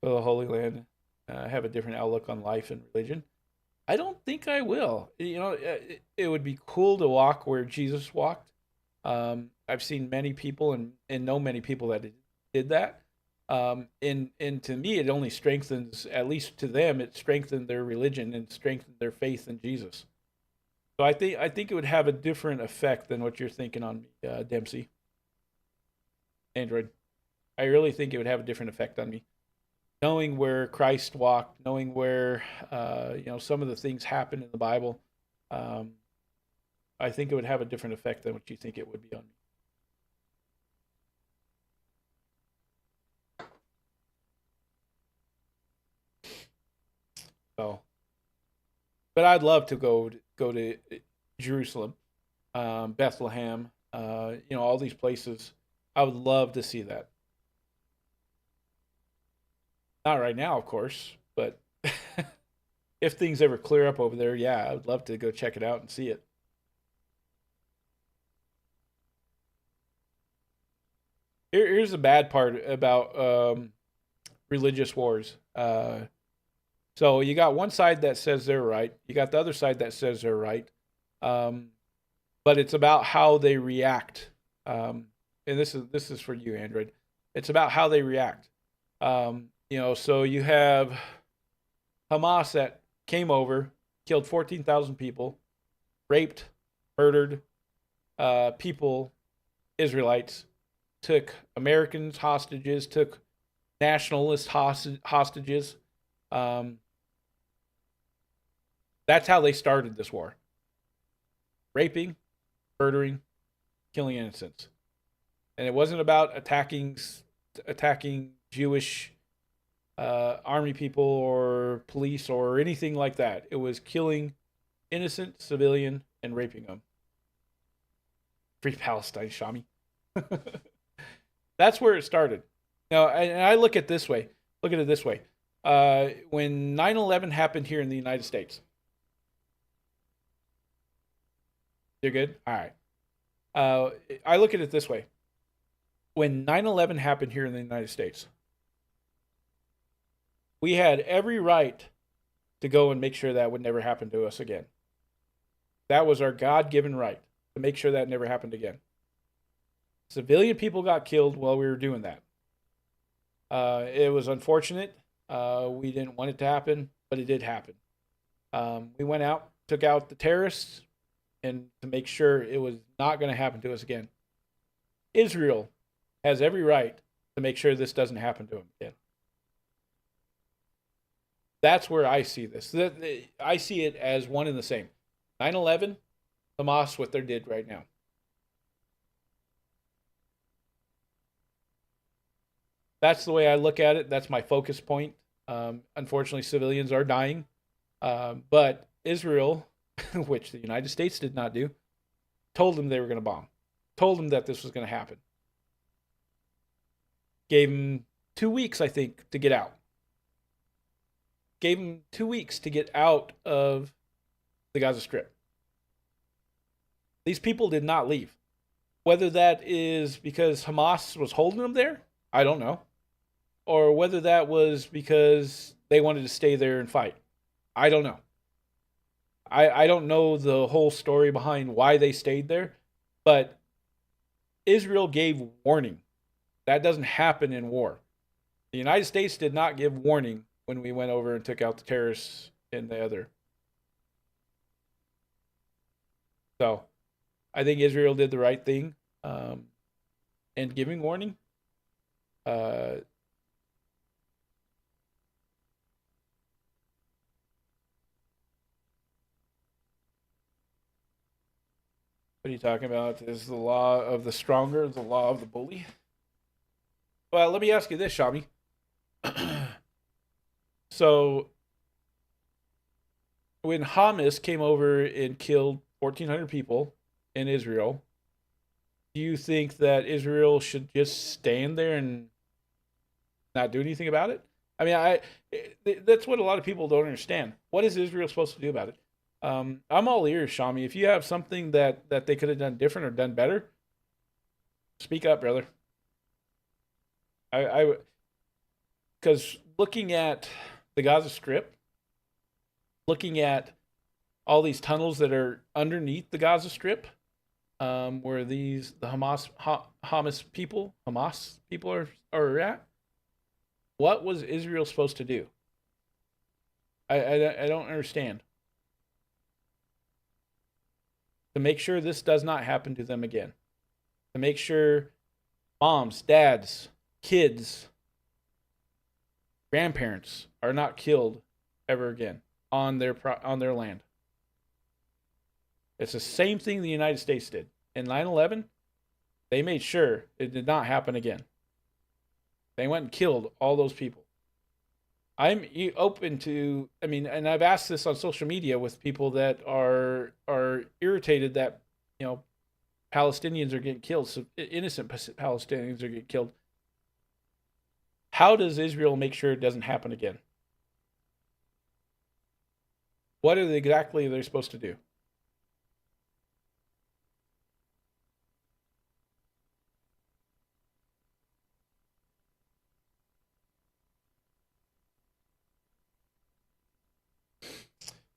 to the Holy Land, have a different outlook on life and religion? I don't think I will. It would be cool to walk where Jesus walked. I've seen many people and know many people that did that. And to me, it only strengthens, at least to them, it strengthened their religion and strengthened their faith in Jesus. So I think it would have a different effect than what you're thinking on me, Dempsey. Android. I really think it would have a different effect on me. Knowing where Christ walked, knowing where some of the things happened in the Bible, um, I think it would have a different effect than what you think it would be on me. So, but I'd love to go to Jerusalem, Bethlehem, all these places. I would love to see that. Not right now, of course, but if things ever clear up over there, yeah, I would love to go check it out and see it. Here's the bad part about religious wars. So you got one side that says they're right, you got the other side that says they're right, um, but it's about how they react. And this is for you, Android. It's about how they react. So you have Hamas that came over, killed 14,000 people, raped, murdered people, Israelites, took Americans hostages, took nationalist hostages. Um, that's how they started this war: raping, murdering, killing innocents. And it wasn't about attacking Jewish army people or police or anything like that. It was killing innocent civilian and raping them. Free Palestine, Shami. That's where it started. Now, and I look at this way. Look at it this way. When 9/11 happened here in the United States, you're good. All right. I look at it this way. When 9/11 happened here in the United States, we had every right to go and make sure that would never happen to us again. That was our God given right to make sure that never happened again. Civilian people got killed while we were doing that. It was unfortunate. We didn't want it to happen, but it did happen. We went out, took out the terrorists, and to make sure it was not going to happen to us again. Israel has every right to make sure this doesn't happen to them again. That's where I see this. I see it as one and the same. 9/11, Hamas, what they did right now. That's the way I look at it. That's my focus point. Unfortunately, civilians are dying. But Israel, which the United States did not do, told them they were going to bomb, told them that this was going to happen. Gave them 2 weeks, I think, to get out. Gave them 2 weeks to get out of the Gaza Strip. These people did not leave. Whether that is because Hamas was holding them there, I don't know. Or whether that was because they wanted to stay there and fight. I don't know. I don't know the whole story behind why they stayed there, but Israel gave warning. That doesn't happen in war. The United States did not give warning when we went over and took out the terrorists in the other. So I think Israel did the right thing in giving warning. Uh, what are you talking about? Is the law of the stronger the law of the bully? Well, let me ask you this, Shami. So when Hamas came over and killed 1,400 people in Israel, do you think that Israel should just stand there and not do anything about it? I mean, that's what a lot of people don't understand. What is Israel supposed to do about it? I'm all ears, Shami. If you have something that they could have done different or done better, speak up, brother. I because looking at the Gaza Strip, looking at all these tunnels that are underneath the Gaza Strip, where the Hamas people are at. What was Israel supposed to do? I don't understand. To make sure this does not happen to them again. To make sure moms, dads, kids, grandparents are not killed ever again on their land. It's the same thing the United States did. In 9/11, they made sure it did not happen again. They went and killed all those people. I'm open to, I mean, and I've asked this on social media with people that are irritated that, you know, Palestinians are getting killed, so innocent Palestinians are getting killed. How does Israel make sure it doesn't happen again? What are they exactly they're supposed to do?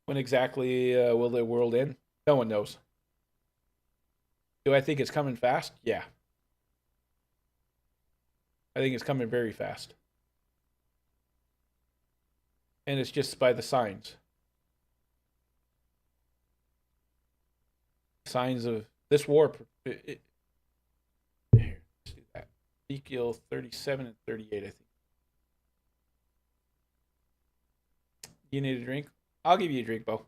When exactly will the world end? No one knows. Do I think it's coming fast? Yeah, I think it's coming very fast, and it's just by the signs, signs of this war. Here, let's do that. Ezekiel 37 and 38. I think you need a drink. I'll give you a drink, Bo.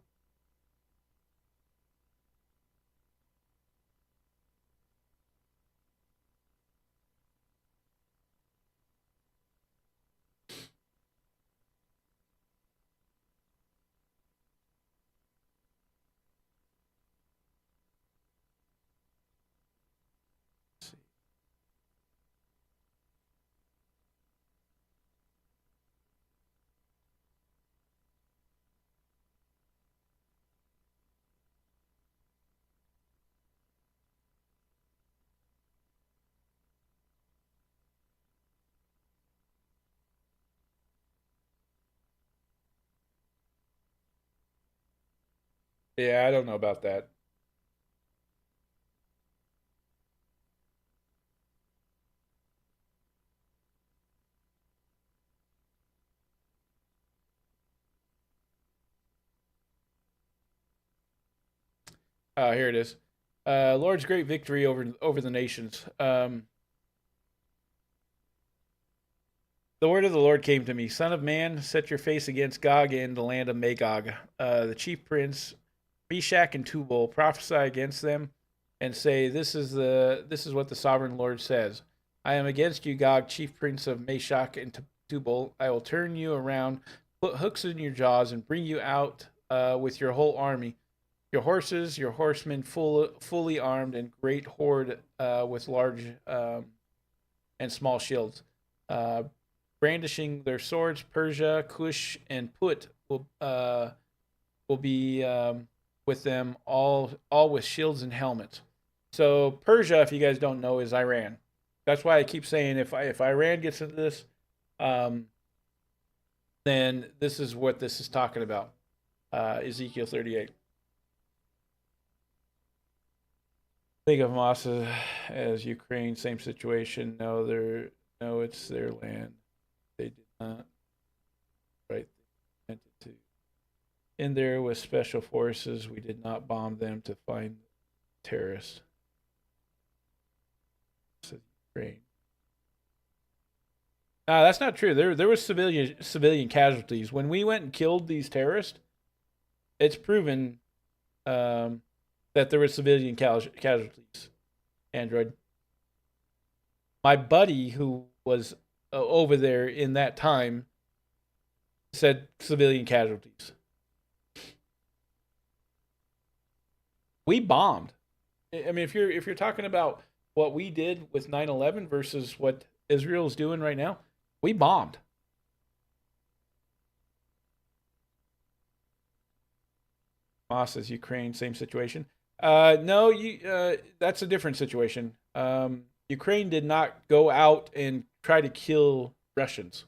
Yeah, I don't know about that. Here it is. Lord's great victory over the nations. The word of the Lord came to me, Son of man, set your face against Gog in the land of Magog. The chief prince, Meshach and Tubal, prophesy against them, and say, This is what the sovereign Lord says. I am against you, Gog, chief prince of Meshach and Tubal. I will turn you around, put hooks in your jaws, and bring you out with your whole army, your horses, your horsemen, fully armed, and great horde with large and small shields. Uh, Brandishing their swords, Persia, Cush, and Put will be with them, all with shields and helmets. So Persia, if you guys don't know, is Iran. That's why I keep saying if Iran gets into this, um, then this is what this is talking about. Ezekiel 38. Think of Hamas as Ukraine, same situation. No, it's their land. They did not right they to. In there with special forces, we did not bomb them to find terrorists. Says Ukraine. That's not true. There was civilian casualties when we went and killed these terrorists. It's proven um, that there were civilian casualties. Android. My buddy who was over there in that time said civilian casualties. We bombed. I mean, if you're talking about what we did with 9/11 versus what Israel's doing right now, we bombed. Moss says Ukraine, same situation. No, that's a different situation. Ukraine did not go out and try to kill Russians.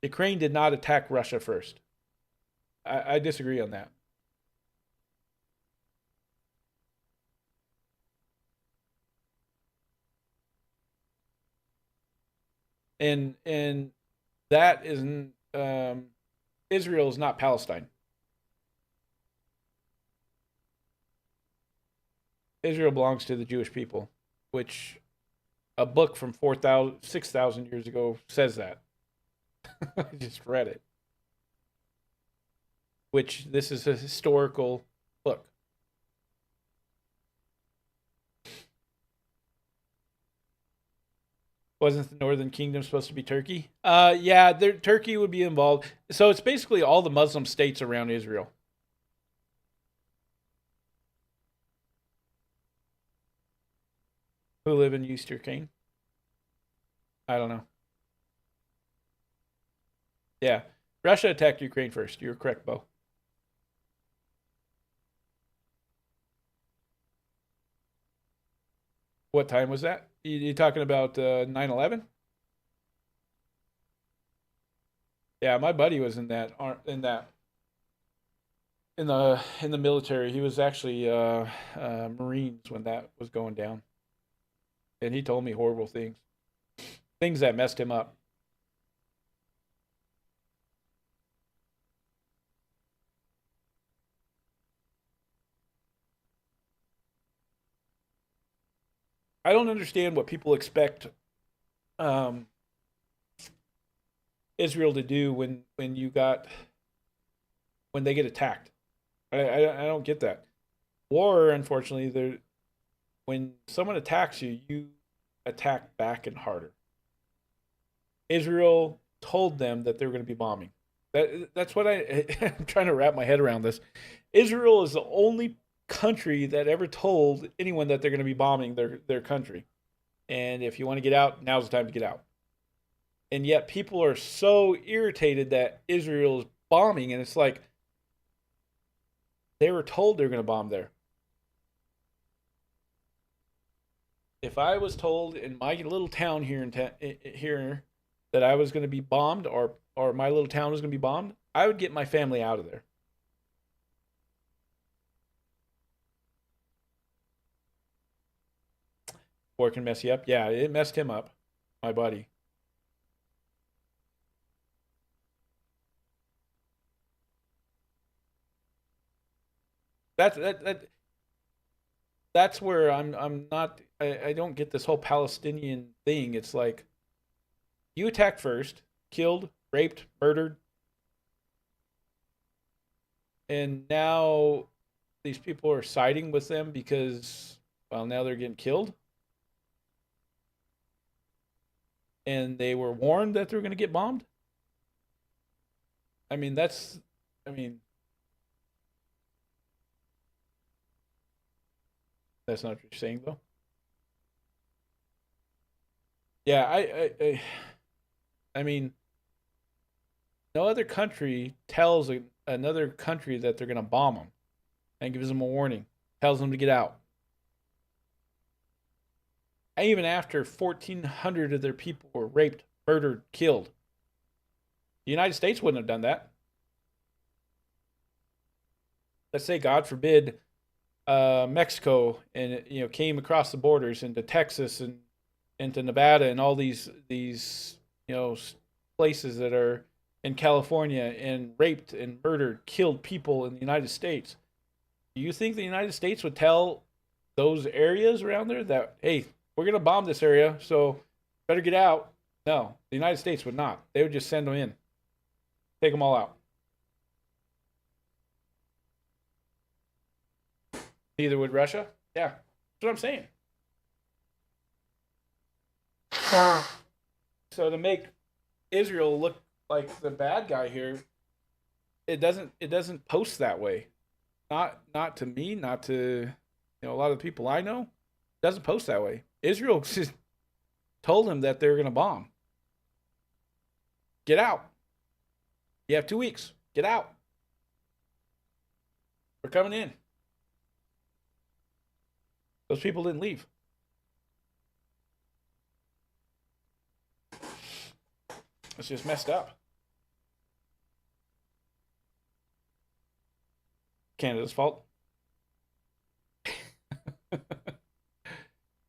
Ukraine did not attack Russia first. I disagree on that. And that isn't Israel is not Palestine. Israel belongs to the Jewish people, which a book from 4,000, 6,000 years ago says that. I just read it, which this is a historical book. Wasn't the Northern Kingdom supposed to be Turkey? Yeah, Turkey would be involved. So it's basically all the Muslim states around Israel. Who live in East Ukraine? I don't know. Yeah, Russia attacked Ukraine first. You're correct, Bo. What time was that? You talking about 9/11? Yeah, my buddy was in that in the military. He was actually Marines when that was going down, and he told me horrible things, things that messed him up. I don't understand what people expect um, Israel to do when they get attacked. I don't get that. War, unfortunately, there when someone attacks you, you attack back and harder. Israel told them that they were going to be bombing. That's what I'm trying to wrap my head around this. Israel is the only country that ever told anyone that they're going to be bombing their country. And if you want to get out, now's the time to get out. And yet people are so irritated that Israel is bombing, and it's like they were told they're going to bomb there. If I was told in my little town here here that I was going to be bombed, or my little town was going to be bombed, I would get my family out of there. War can mess you up. Yeah, it messed him up, my buddy. That that's where I'm not. I don't get this whole Palestinian thing. It's like you attacked first, killed, raped, murdered, and now these people are siding with them because well now they're getting killed, and they were warned that they were going to get bombed. I mean that's I mean that's not what you're saying though. Yeah, I mean no other country tells another country that they're going to bomb them and gives them a warning, tells them to get out. And even after 1,400 of their people were raped, murdered, killed, the United States wouldn't have done that. Let's say, God forbid, Mexico and came across the borders into Texas and into Nevada and all these places that are in California and raped and murdered, killed people in the United States. Do you think the United States would tell those areas around there that hey, we're gonna bomb this area, so better get out? No, the United States would not. They would just send them in, take them all out. Neither would Russia. Yeah, that's what I'm saying. So to make Israel look like the bad guy here, it doesn't post that way. Not to me, not to a lot of the people I know. It doesn't post that way. Israel just told him that they're going to bomb. Get out. You have 2 weeks. Get out. We're coming in. Those people didn't leave. It's just messed up. Canada's fault.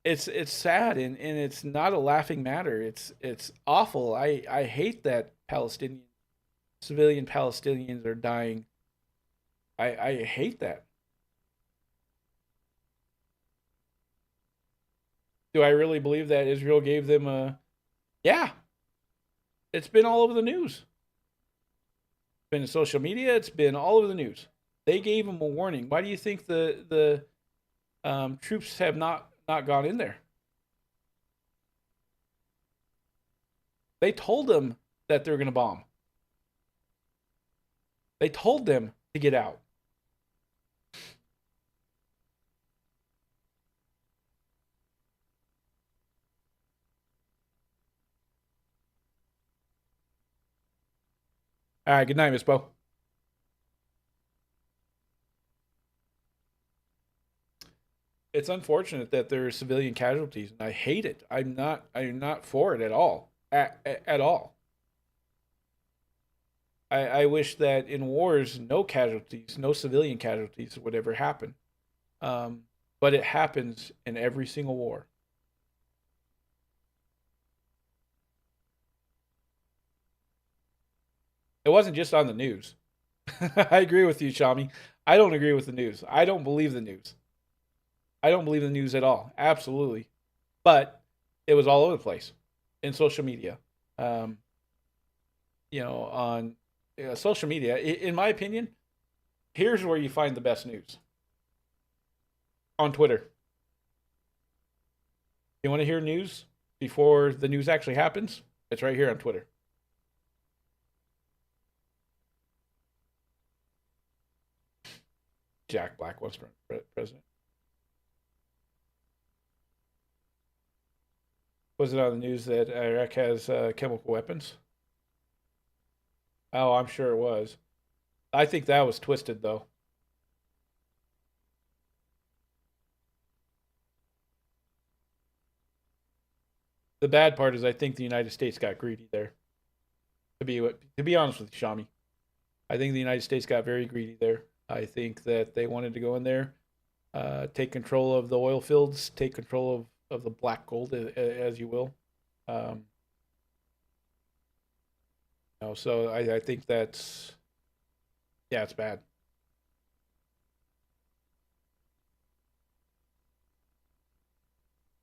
It's sad, and it's not a laughing matter. It's awful. I hate that Palestinian civilian Palestinians are dying. I hate that. Do I really believe that Israel gave them a? Yeah, it's been all over the news. It's been in social media. It's been all over the news. They gave them a warning. Why do you think the troops have not gone in there? They told them that they're going to bomb. They told them to get out. All right. Good night, Miss Bo. It's unfortunate that there are civilian casualties, and I hate it. I'm not for it at all. At all. I wish that in wars, no casualties, no civilian casualties would ever happen. Um, but it happens in every single war. It wasn't just on the news. I agree with you, Shami. I don't agree with the news. I don't believe the news. I don't believe the news at all. Absolutely. But it was all over the place in social media. Um, on social media. In my opinion, here's where you find the best news on Twitter. You want to hear news before the news actually happens? It's right here on Twitter. Jack Black was president. Was it on the news that Iraq has chemical weapons? Oh, I'm sure it was. I think that was twisted, though. The bad part is I think the United States got greedy there. To be honest with you, Shami, I think the United States got very greedy there. I think that they wanted to go in there, take control of the oil fields, take control of the black gold, as you will. Um, so I think that's, yeah, it's bad.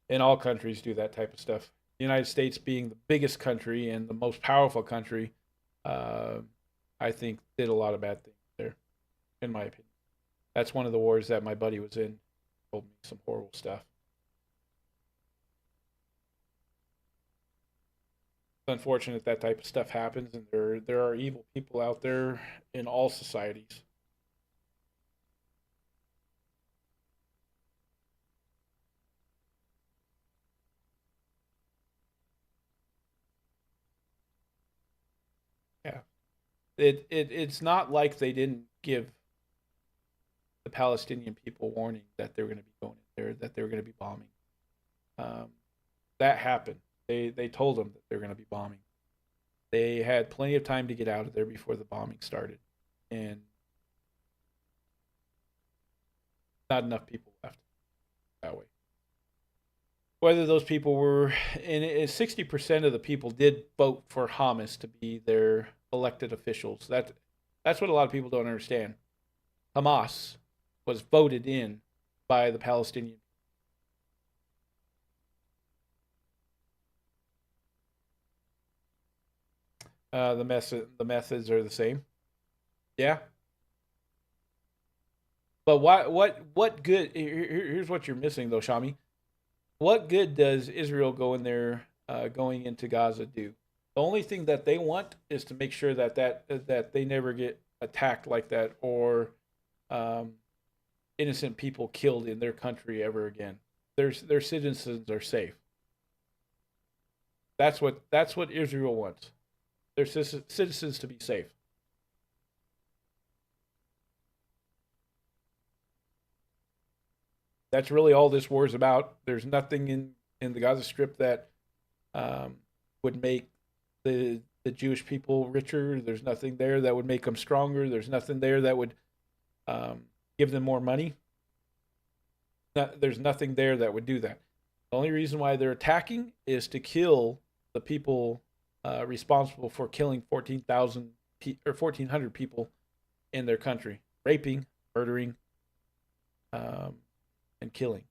And all countries do that type of stuff. The United States being the biggest country and the most powerful country, uh, I think did a lot of bad things there, in my opinion. That's one of the wars that my buddy was in. Told me some horrible stuff. It's unfortunate that type of stuff happens, and there are evil people out there in all societies. Yeah, it's not like they didn't give the Palestinian people warning that they were going to be going in there, that they were going to be bombing. Um, that happened. They told them that they were going to be bombing. They had plenty of time to get out of there before the bombing started, and not enough people left that way. Whether those people were, and 60% of the people did vote for Hamas to be their elected officials. That's what a lot of people don't understand. Hamas was voted in by the Palestinian. The methods are the same. Yeah, but what good? Here's what you're missing though, Shami. What good does Israel go in there, going into Gaza do? The only thing that they want is to make sure that they never get attacked like that, or um, innocent people killed in their country ever again. Their citizens are safe. That's what Israel wants. Their citizens to be safe. That's really all this war is about. There's nothing in the Gaza Strip that um, would make the Jewish people richer. There's nothing there that would make them stronger. There's nothing there that would give them more money. There's nothing there that would do that. The only reason why they're attacking is to kill the people responsible for killing 14,000 or 1,400 people in their country, raping, murdering, and killing.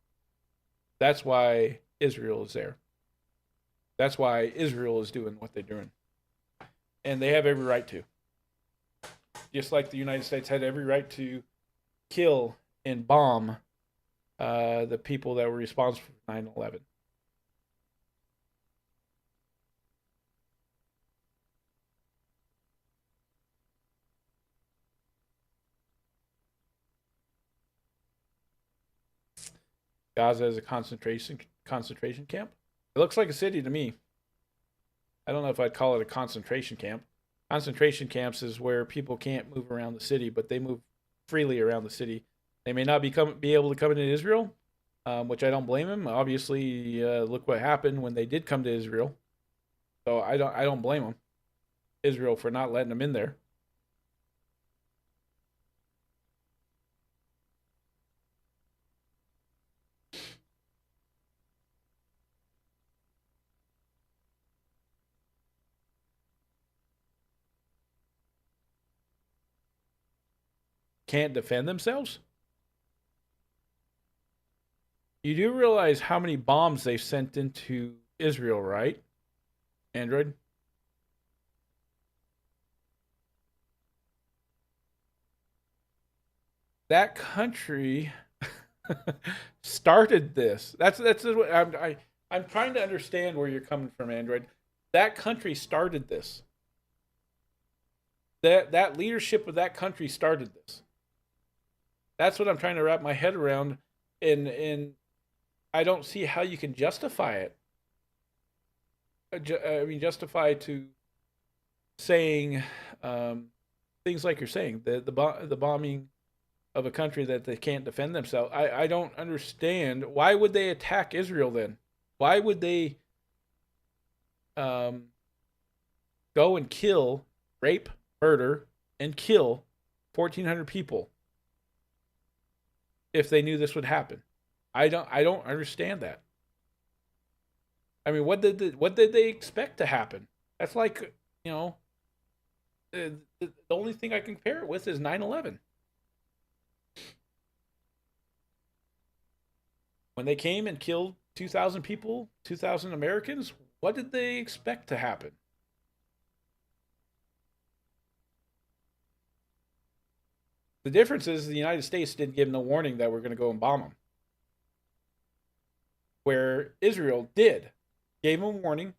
That's why Israel is there. That's why Israel is doing what they're doing. And they have every right to. Just like the United States had every right to kill and bomb the people that were responsible for 9/11. Gaza is a concentration camp. It looks like a city to me. I don't know if I'd call it a concentration camp. Concentration camps is where people can't move around the city, but they move freely around the city. They may not be able to come into Israel, which I don't blame them. Obviously, look what happened when they did come to Israel. So I don't blame them, Israel, for not letting them in there. Can't defend themselves. You do realize how many bombs they've sent into Israel, right? Android. That country started this. That's what I'm trying to understand where you're coming from, Android. That country started this. That leadership of that country started this. That's what I'm trying to wrap my head around, and I don't see how you can justify it. I mean, justify to saying things like you're saying, the bombing of a country that they can't defend themselves. I don't understand. Why would they attack Israel then? Why would they um, go and kill, rape, murder, and kill 1,400 people if they knew this would happen? I don't understand that. I mean, what did they expect to happen? That's like, you know, the only thing I can compare it with is 9/11. When they came and killed 2,000 people, 2,000 Americans, what did they expect to happen? The difference is the United States didn't give no warning that we're going to go and bomb them, where Israel did, gave them a warning.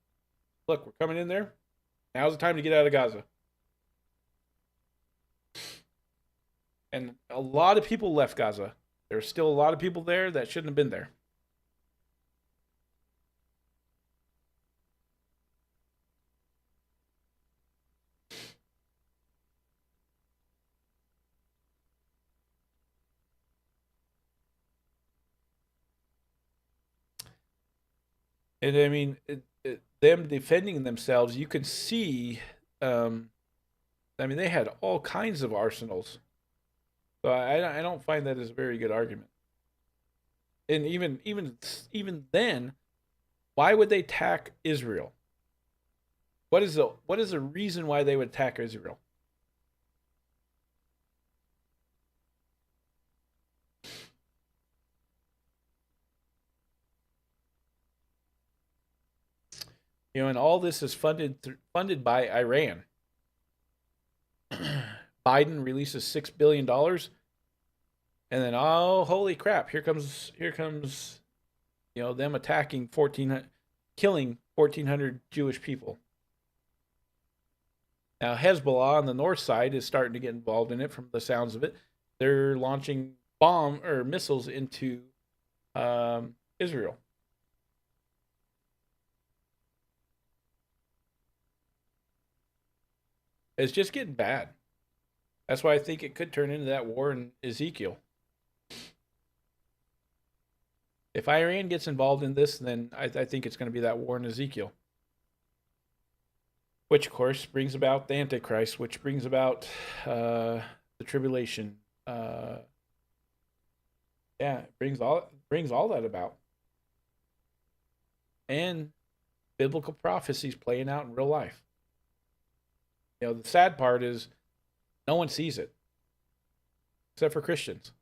Look, we're coming in there. Now's the time to get out of Gaza. And a lot of people left Gaza. There's still a lot of people there that shouldn't have been there. And I mean, them defending themselves, you can see. Um, I mean, they had all kinds of arsenals. So I don't find that as a very good argument. And even then, why would they attack Israel? What is the reason why they would attack Israel? And all this is funded by Iran. Biden releases $6 billion, and then oh holy crap, here comes them attacking 1400, killing 1,400 Jewish people. Now Hezbollah on the north side is starting to get involved in it. From the sounds of it, they're launching bomb or missiles into Israel. It's just getting bad. That's why I think it could turn into that war in Ezekiel. If Iran gets involved in this, then I think it's going to be that war in Ezekiel, which of course brings about the Antichrist, which brings about the tribulation, Yeah, it brings all that about, and biblical prophecies playing out in real life. The sad part is no one sees it except for Christians.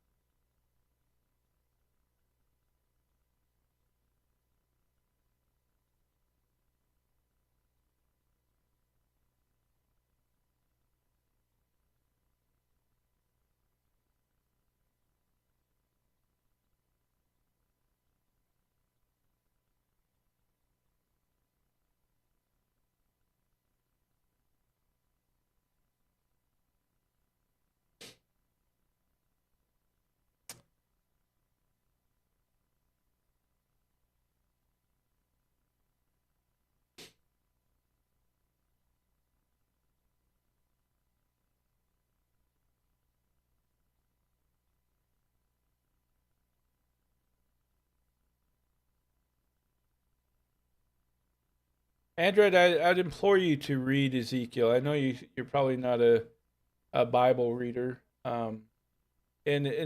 Android, I'd implore you to read Ezekiel. I know you're probably not a Bible reader, and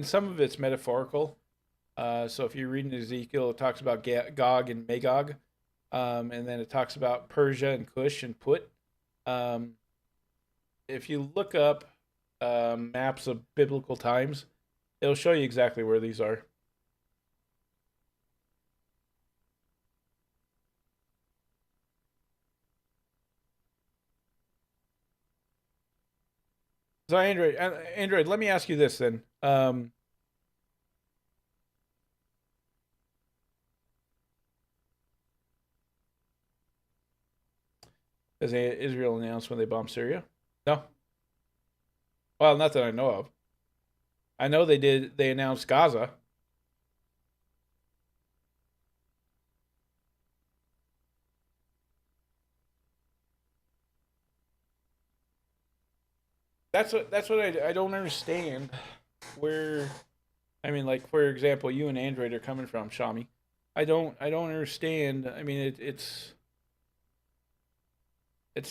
some of it's metaphorical. So if you're reading Ezekiel, it talks about Gog and Magog, and then it talks about Persia and Cush and Put. Um, if you look up maps of biblical times, it'll show you exactly where these are. So Android, let me ask you this then. Has Israel announced when they bomb Syria? No. Well, not that I know of. I know they did. They announced Gaza. That's what I don't understand. Where I mean, like for example, you and Android are coming from, Shami. I don't understand. I mean, it's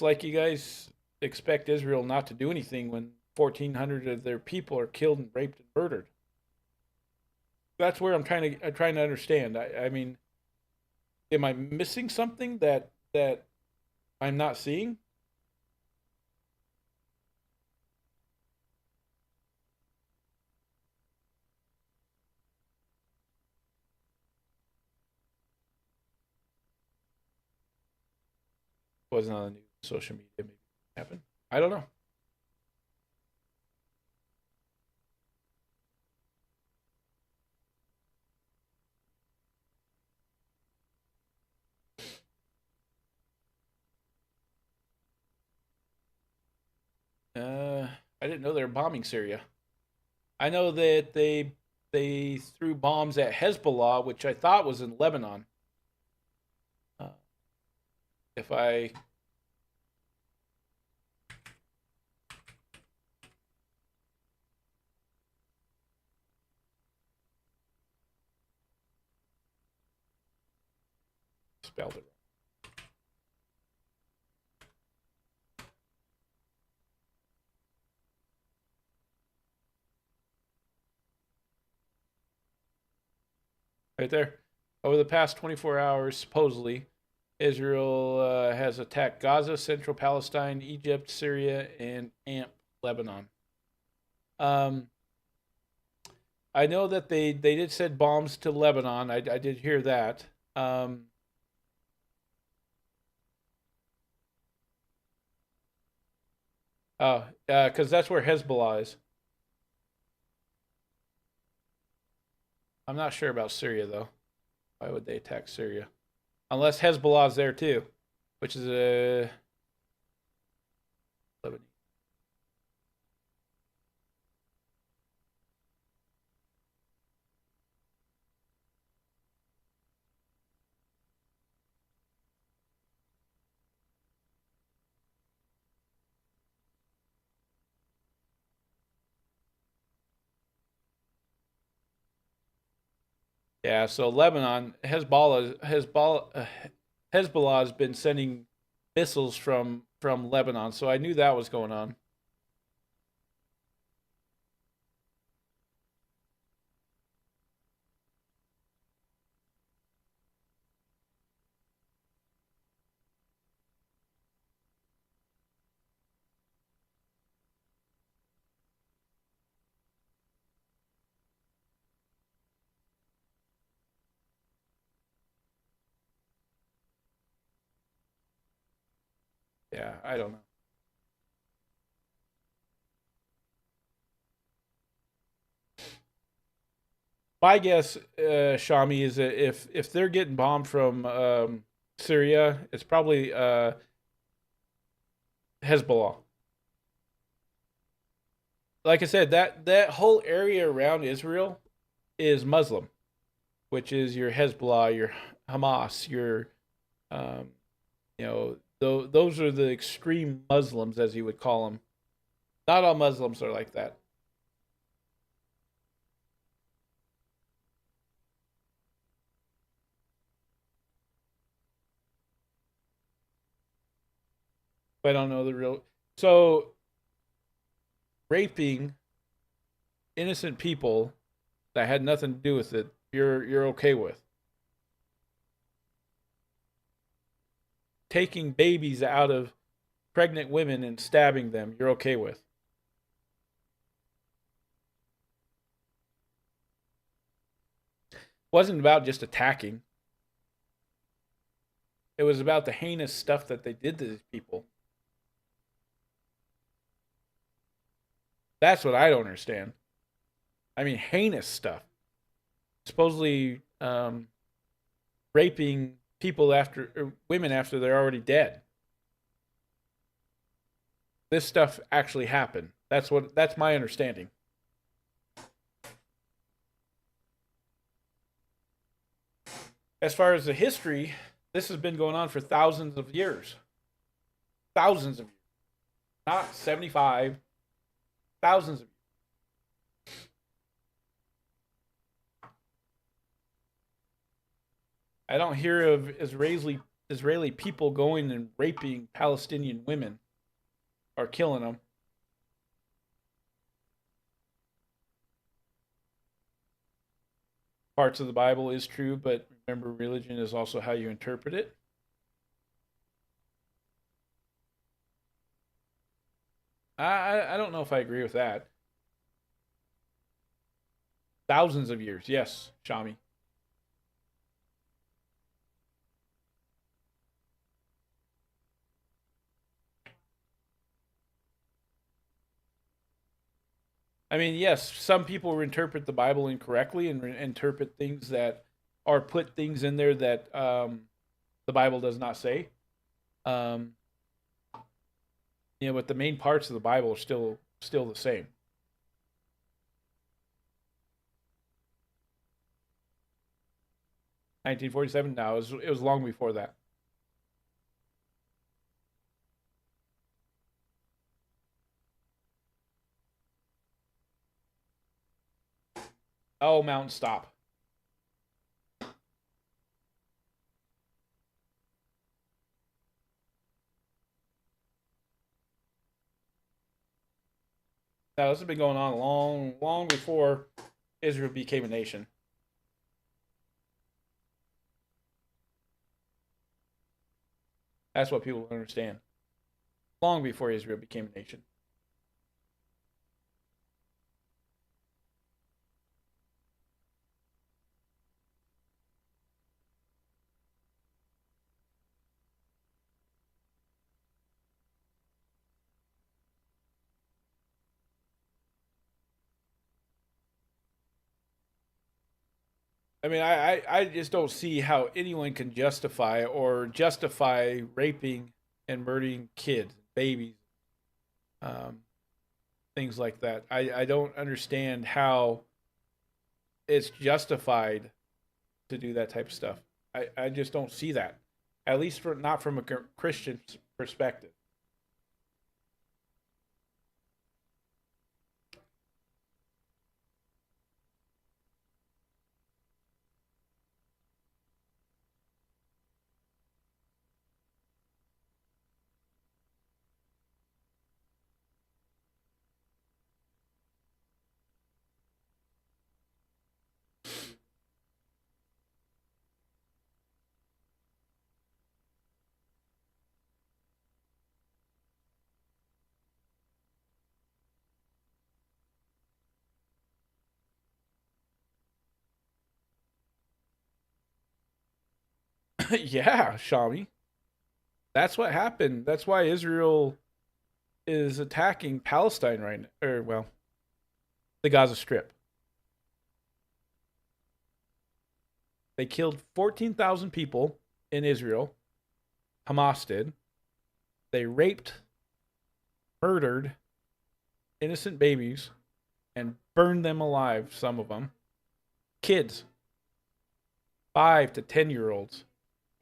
like you guys expect Israel not to do anything when 1,400 of their people are killed and raped and murdered. That's where I'm trying to understand. I mean, am I missing something that I'm not seeing? Wasn't on the news, social media, maybe it happened. I don't know. I didn't know they were bombing Syria. I know that they threw bombs at Hezbollah, which I thought was in Lebanon. Uh, if I spelled it right there. Over the past 24 hours, supposedly, Israel has attacked Gaza, Central Palestine, Egypt, Syria, and Amp, Lebanon. Um, I know that they did send bombs to Lebanon. I did hear that. Because that's where Hezbollah is. I'm not sure about Syria though. Why would they attack Syria? Unless Hezbollah's there too, which is a Lebanon. Yeah, so Lebanon, Hezbollah has been sending missiles from Lebanon, so I knew that was going on. Yeah, I don't know. My guess, Shami, is that if they're getting bombed from Syria, it's probably Hezbollah. Like I said, that whole area around Israel is Muslim, which is your Hezbollah, your Hamas, your um, those are the extreme Muslims, as you would call them. Not all Muslims are like that. But I don't know the real. So raping innocent people that had nothing to do with it, you're okay with. Taking babies out of pregnant women and stabbing them, you're okay with. It wasn't about just attacking. It was about the heinous stuff that they did to these people. That's what I don't understand. I mean, heinous stuff. Supposedly raping people after women after they're already dead. This stuff actually happened. That's my understanding. As far as the history, this has been going on for thousands of years. Thousands of years. Not 75, thousands of years. I don't hear of Israeli people going and raping Palestinian women or killing them. Parts of the Bible is true, but remember, religion is also how you interpret it. I don't know if I agree with that. Thousands of years, yes, Shami. I mean, yes, some people interpret the Bible incorrectly and interpret things that or put things in there that the Bible does not say. Um, but the main parts of the Bible are still the same. 1947. Now it was long before that. Oh, Mountain Stop. Now this has been going on long before Israel became a nation. That's what people don't understand. Long before Israel became a nation. I mean, I just don't see how anyone can justify raping and murdering kids, babies, um, things like that. I don't understand how it's justified to do that type of stuff. I just don't see that. At least not from a Christian perspective. Yeah, Shami. That's what happened. That's why Israel is attacking Palestine right now, or well, the Gaza Strip. They killed 14,000 people in Israel. Hamas did. They raped, murdered innocent babies, and burned them alive, some of them. Kids, 5 to 10-year olds,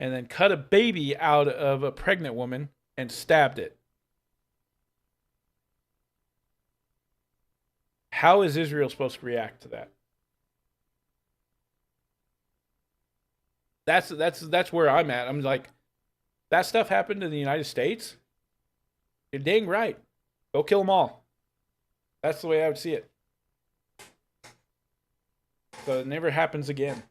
and then cut a baby out of a pregnant woman and stabbed it. How is Israel supposed to react to that? That's where I'm at. I'm like, that stuff happened in the United States. You're dang right. Go kill them all. That's the way I would see it. So it never happens again.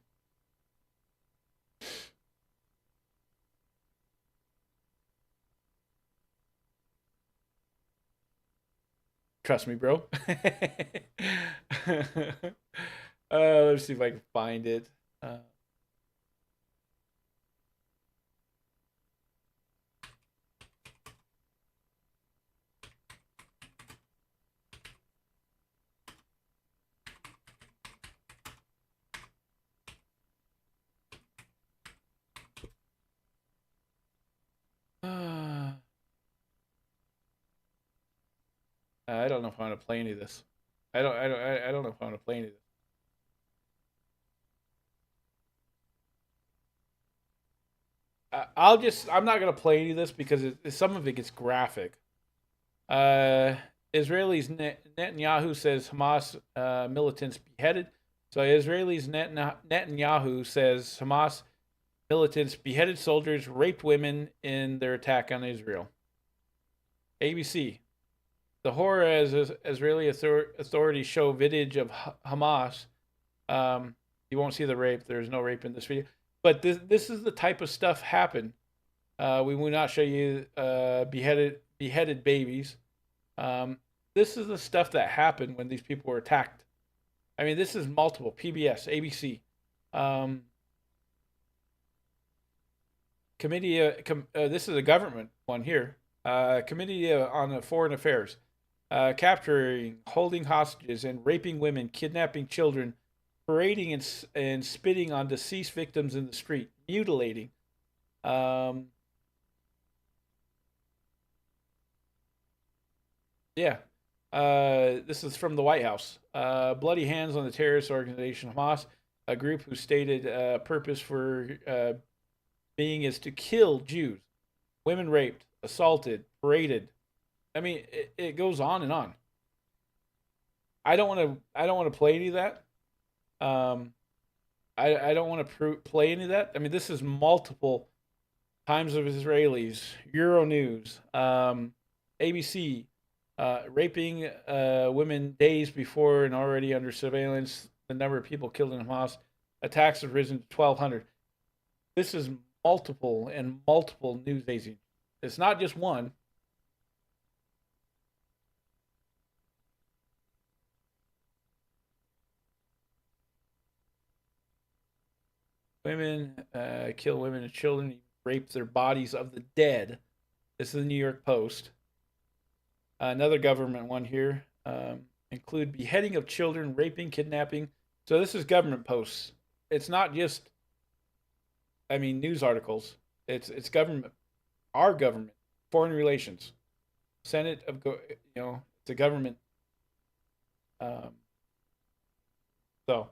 Trust me, bro. Let's see if I can find it. I don't know if I want to play any of this. I don't know if I want to play any of this. I'm not gonna play any of this because some of it gets graphic. Uh, Israelis Netanyahu says Hamas militants beheaded. So Israelis Netanyahu says Hamas militants beheaded soldiers, raped women in their attack on Israel. ABC. The horror as Israeli authorities show footage of Hamas. You won't see the rape. There's no rape in this video. But this is the type of stuff happen. We will not show you beheaded babies. This is the stuff that happened when these people were attacked. I mean, this is multiple PBS, ABC, committee. This is a government one here. Committee on Foreign Affairs, capturing, holding hostages, and raping women, kidnapping children, parading and spitting on deceased victims in the street, mutilating. Yeah. This is from the White House. Bloody hands on the terrorist organization Hamas, a group whose stated purpose for being is to kill Jews, women raped, assaulted, paraded. I mean, it goes on and on. I don't want to. I don't want to play any of that. Um, I don't want to play any of that. I mean, this is multiple Times of Israelis, Euronews, ABC, raping women days before and already under surveillance. The number of people killed in Hamas attacks have risen to 1,200. This is multiple and multiple news agencies. It's not just one. Women kill women and children, rape their bodies of the dead. This is the New York Post. Another government one here. Include beheading of children, raping, kidnapping. So this is government posts. It's not just, I mean, news articles. It's government, our government, foreign relations, Senate of, it's a government. Um, so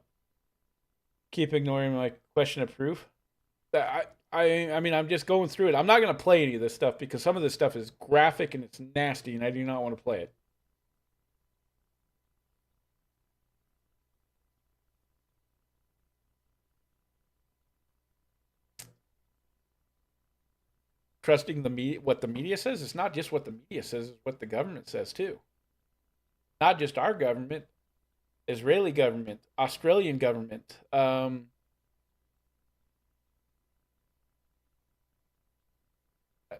keep ignoring my question of proof. I mean, I'm just going through it. I'm not going to play any of this stuff because some of this stuff is graphic and it's nasty, and I do not want to play it. Trusting the media, what the media says, it's not just what the media says; it's what the government says too. Not just our government, Israeli government, Australian government.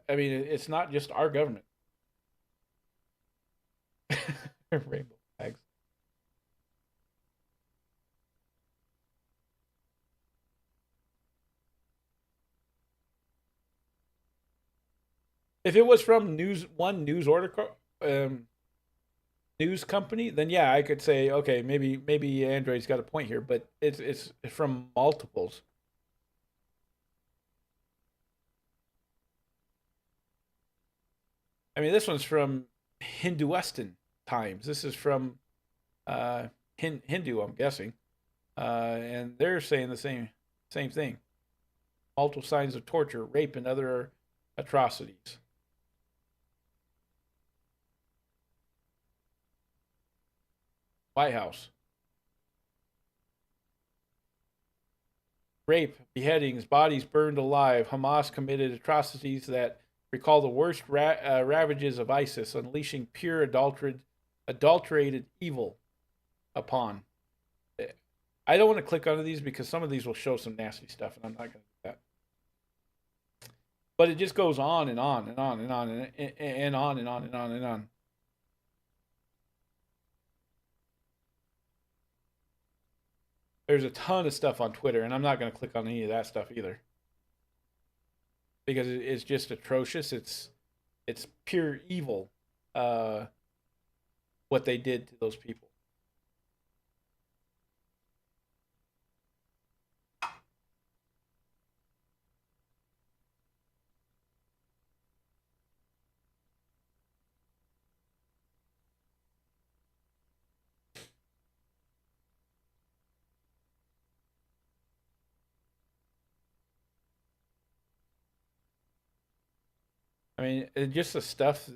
I mean, it's not just our government. Rainbow flags. If it was from news company, then yeah, I could say okay, maybe Android's got a point here, but it's from multiples. I mean, this one's from Hinduistan Times. This is from uh, Hindu, I'm guessing, and they're saying the same thing. Multiple signs of torture, rape, and other atrocities. White House. Rape, beheadings, bodies burned alive. Hamas committed atrocities that recall the worst ravages of ISIS, unleashing pure adulterated evil upon. I don't want to click onto these because some of these will show some nasty stuff, and I'm not going to do that. But it just goes on and on and on and on and on and on and on and on. There's a ton of stuff on Twitter, and I'm not going to click on any of that stuff either because it's just atrocious. It's pure evil. Uh, what they did to those people. I mean, just the stuff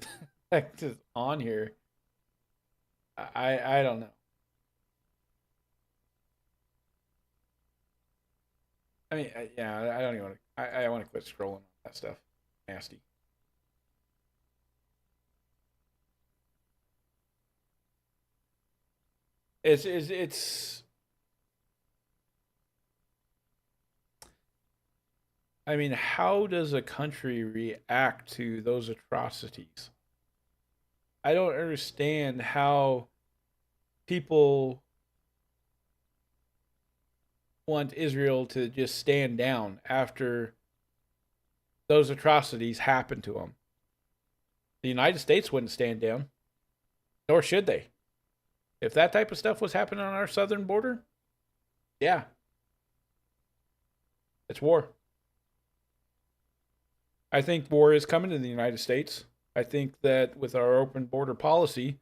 that's on here. I don't know. I mean, yeah, I don't even want to. I want to quit scrolling on that stuff. Nasty. It's. I mean, how does a country react to those atrocities? I don't understand how people want Israel to just stand down after those atrocities happen to them. The United States wouldn't stand down, nor should they. If that type of stuff was happening on our southern border, yeah, it's war. I think war is coming to the United States. I think that with our open border policy,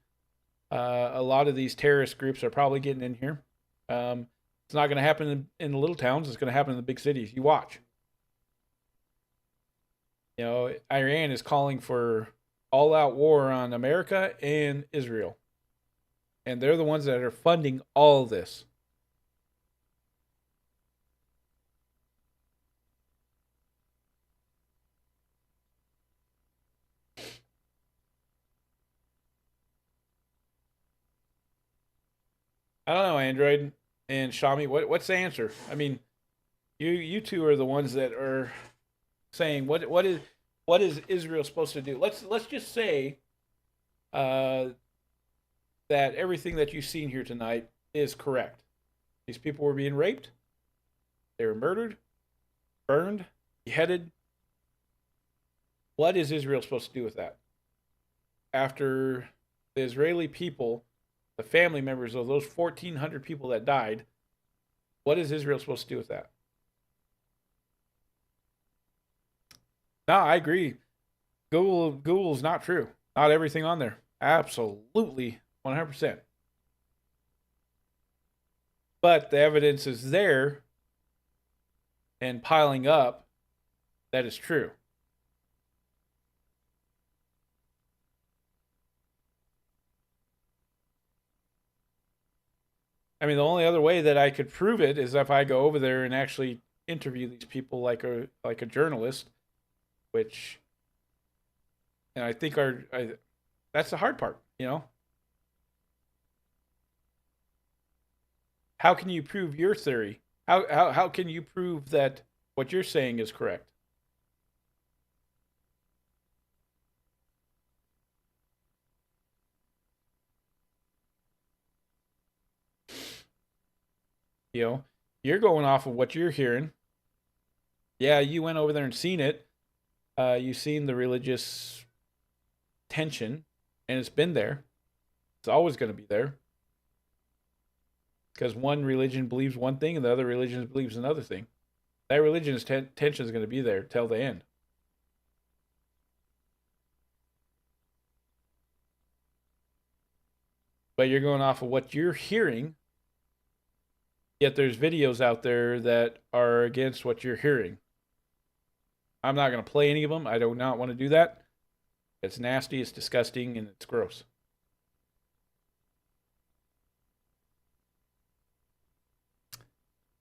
a lot of these terrorist groups are probably getting in here. It's not going to happen in the little towns. It's going to happen in the big cities. You watch. You know, Iran is calling for all-out war on America and Israel, and they're the ones that are funding all of this. I don't know, Android and Xiaomi. What's the answer? I mean, you two are the ones that are saying what is Israel supposed to do? Let's just say uh, that everything that you've seen here tonight is correct. These people were being raped, they were murdered, burned, beheaded. What is Israel supposed to do with that? After the Israeli people, the family members of those 1,400 people that died, what is Israel supposed to do with that? No, I agree. Google's not true. Not everything on there. Absolutely 100%. But the evidence is there and piling up that is true. I mean, the only other way that I could prove it is if I go over there and actually interview these people like a journalist, which and I think that's the hard part, you know. How can you prove your theory? How can you prove that what you're saying is correct? You know, you're going off of what you're hearing. Yeah, you went over there and seen it. you've seen the religious tension, and it's been there. It's always going to be there because one religion believes one thing and the other religion believes another thing. That religion's tension is going to be there till the end. But you're going off of what you're hearing, yet there's videos out there that are against what you're hearing. I'm not going to play any of them. I do not want to do that. It's nasty, it's disgusting, and it's gross.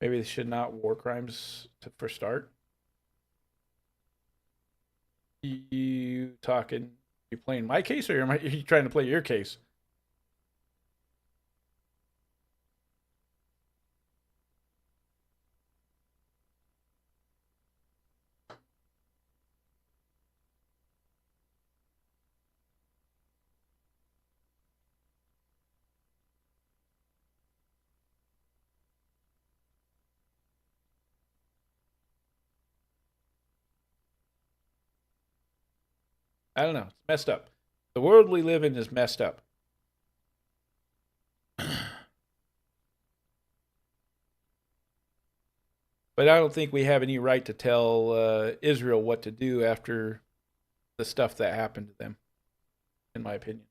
Maybe they should not war crimes for start. You talking? You playing my case, or are you trying to play your case? I don't know. It's messed up. The world we live in is messed up. But I don't think we have any right to tell Israel what to do after the stuff that happened to them, in my opinion.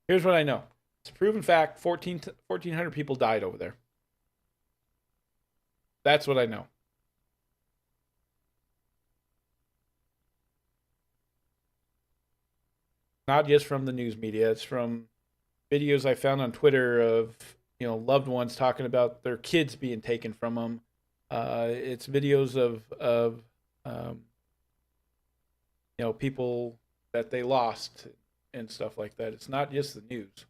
Here's what I know. It's a proven fact. 1,400 people died over there. That's what I know. Not just from the news media. It's from videos I found on Twitter of loved ones talking about their kids being taken from them. It's videos of people that they lost and stuff like that. It's not just the news.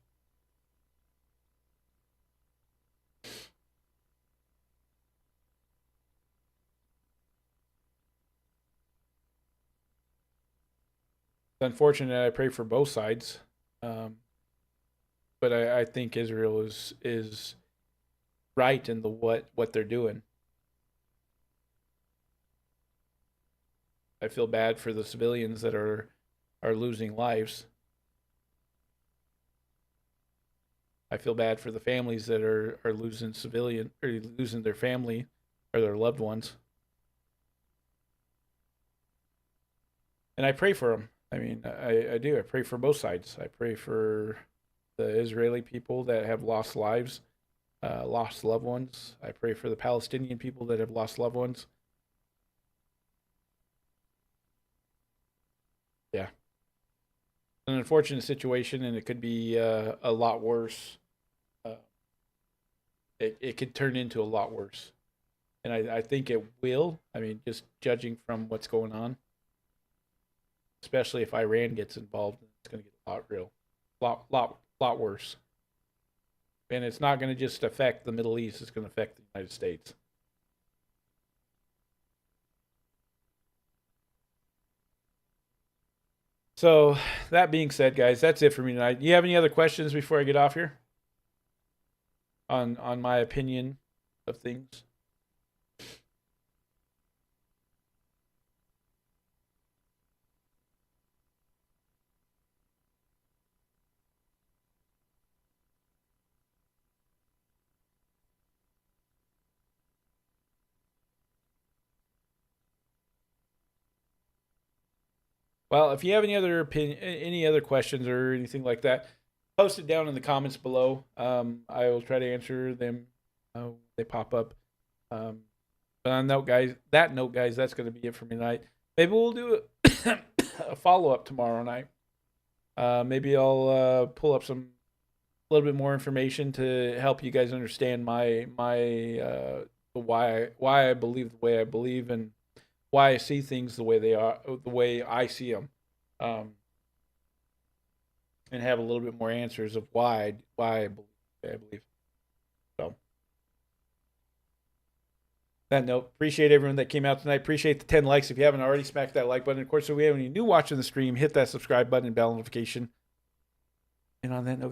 It's unfortunate. I pray for both sides, but I think Israel is right in the what they're doing. I feel bad for the civilians that are losing lives. I feel bad for the families that are losing civilian or losing their family or their loved ones. And I pray for them. I mean, I do. I pray for both sides. I pray for the Israeli people that have lost lives, lost loved ones. I pray for the Palestinian people that have lost loved ones. Yeah, an unfortunate situation, and it could be a lot worse. Uh, it could turn into a lot worse, and I think it will. I mean, just judging from what's going on, especially if Iran gets involved, it's going to get a lot real, lot worse. And it's not going to just affect the Middle East; it's going to affect the United States. So that being said, guys, that's it for me tonight. You have any other questions before I get off here on my opinion of things? Well, if you have any other opinion, any other questions or anything like that, post it down in the comments below. I will try to answer them. They pop up. Um, but on that note, guys, that's going to be it for me tonight. Maybe we'll do a follow up tomorrow night. Maybe I'll pull up some a little bit more information to help you guys understand my why I believe the way I believe and why I see things the way they are, the way I see them, um, and have a little bit more answers of why I believe the way I believe. So that note, appreciate everyone that came out tonight. Appreciate the 10 likes. If you haven't already, smack that like button. Of course, if we have any new watching the stream, hit that subscribe button and bell notification. And on that note.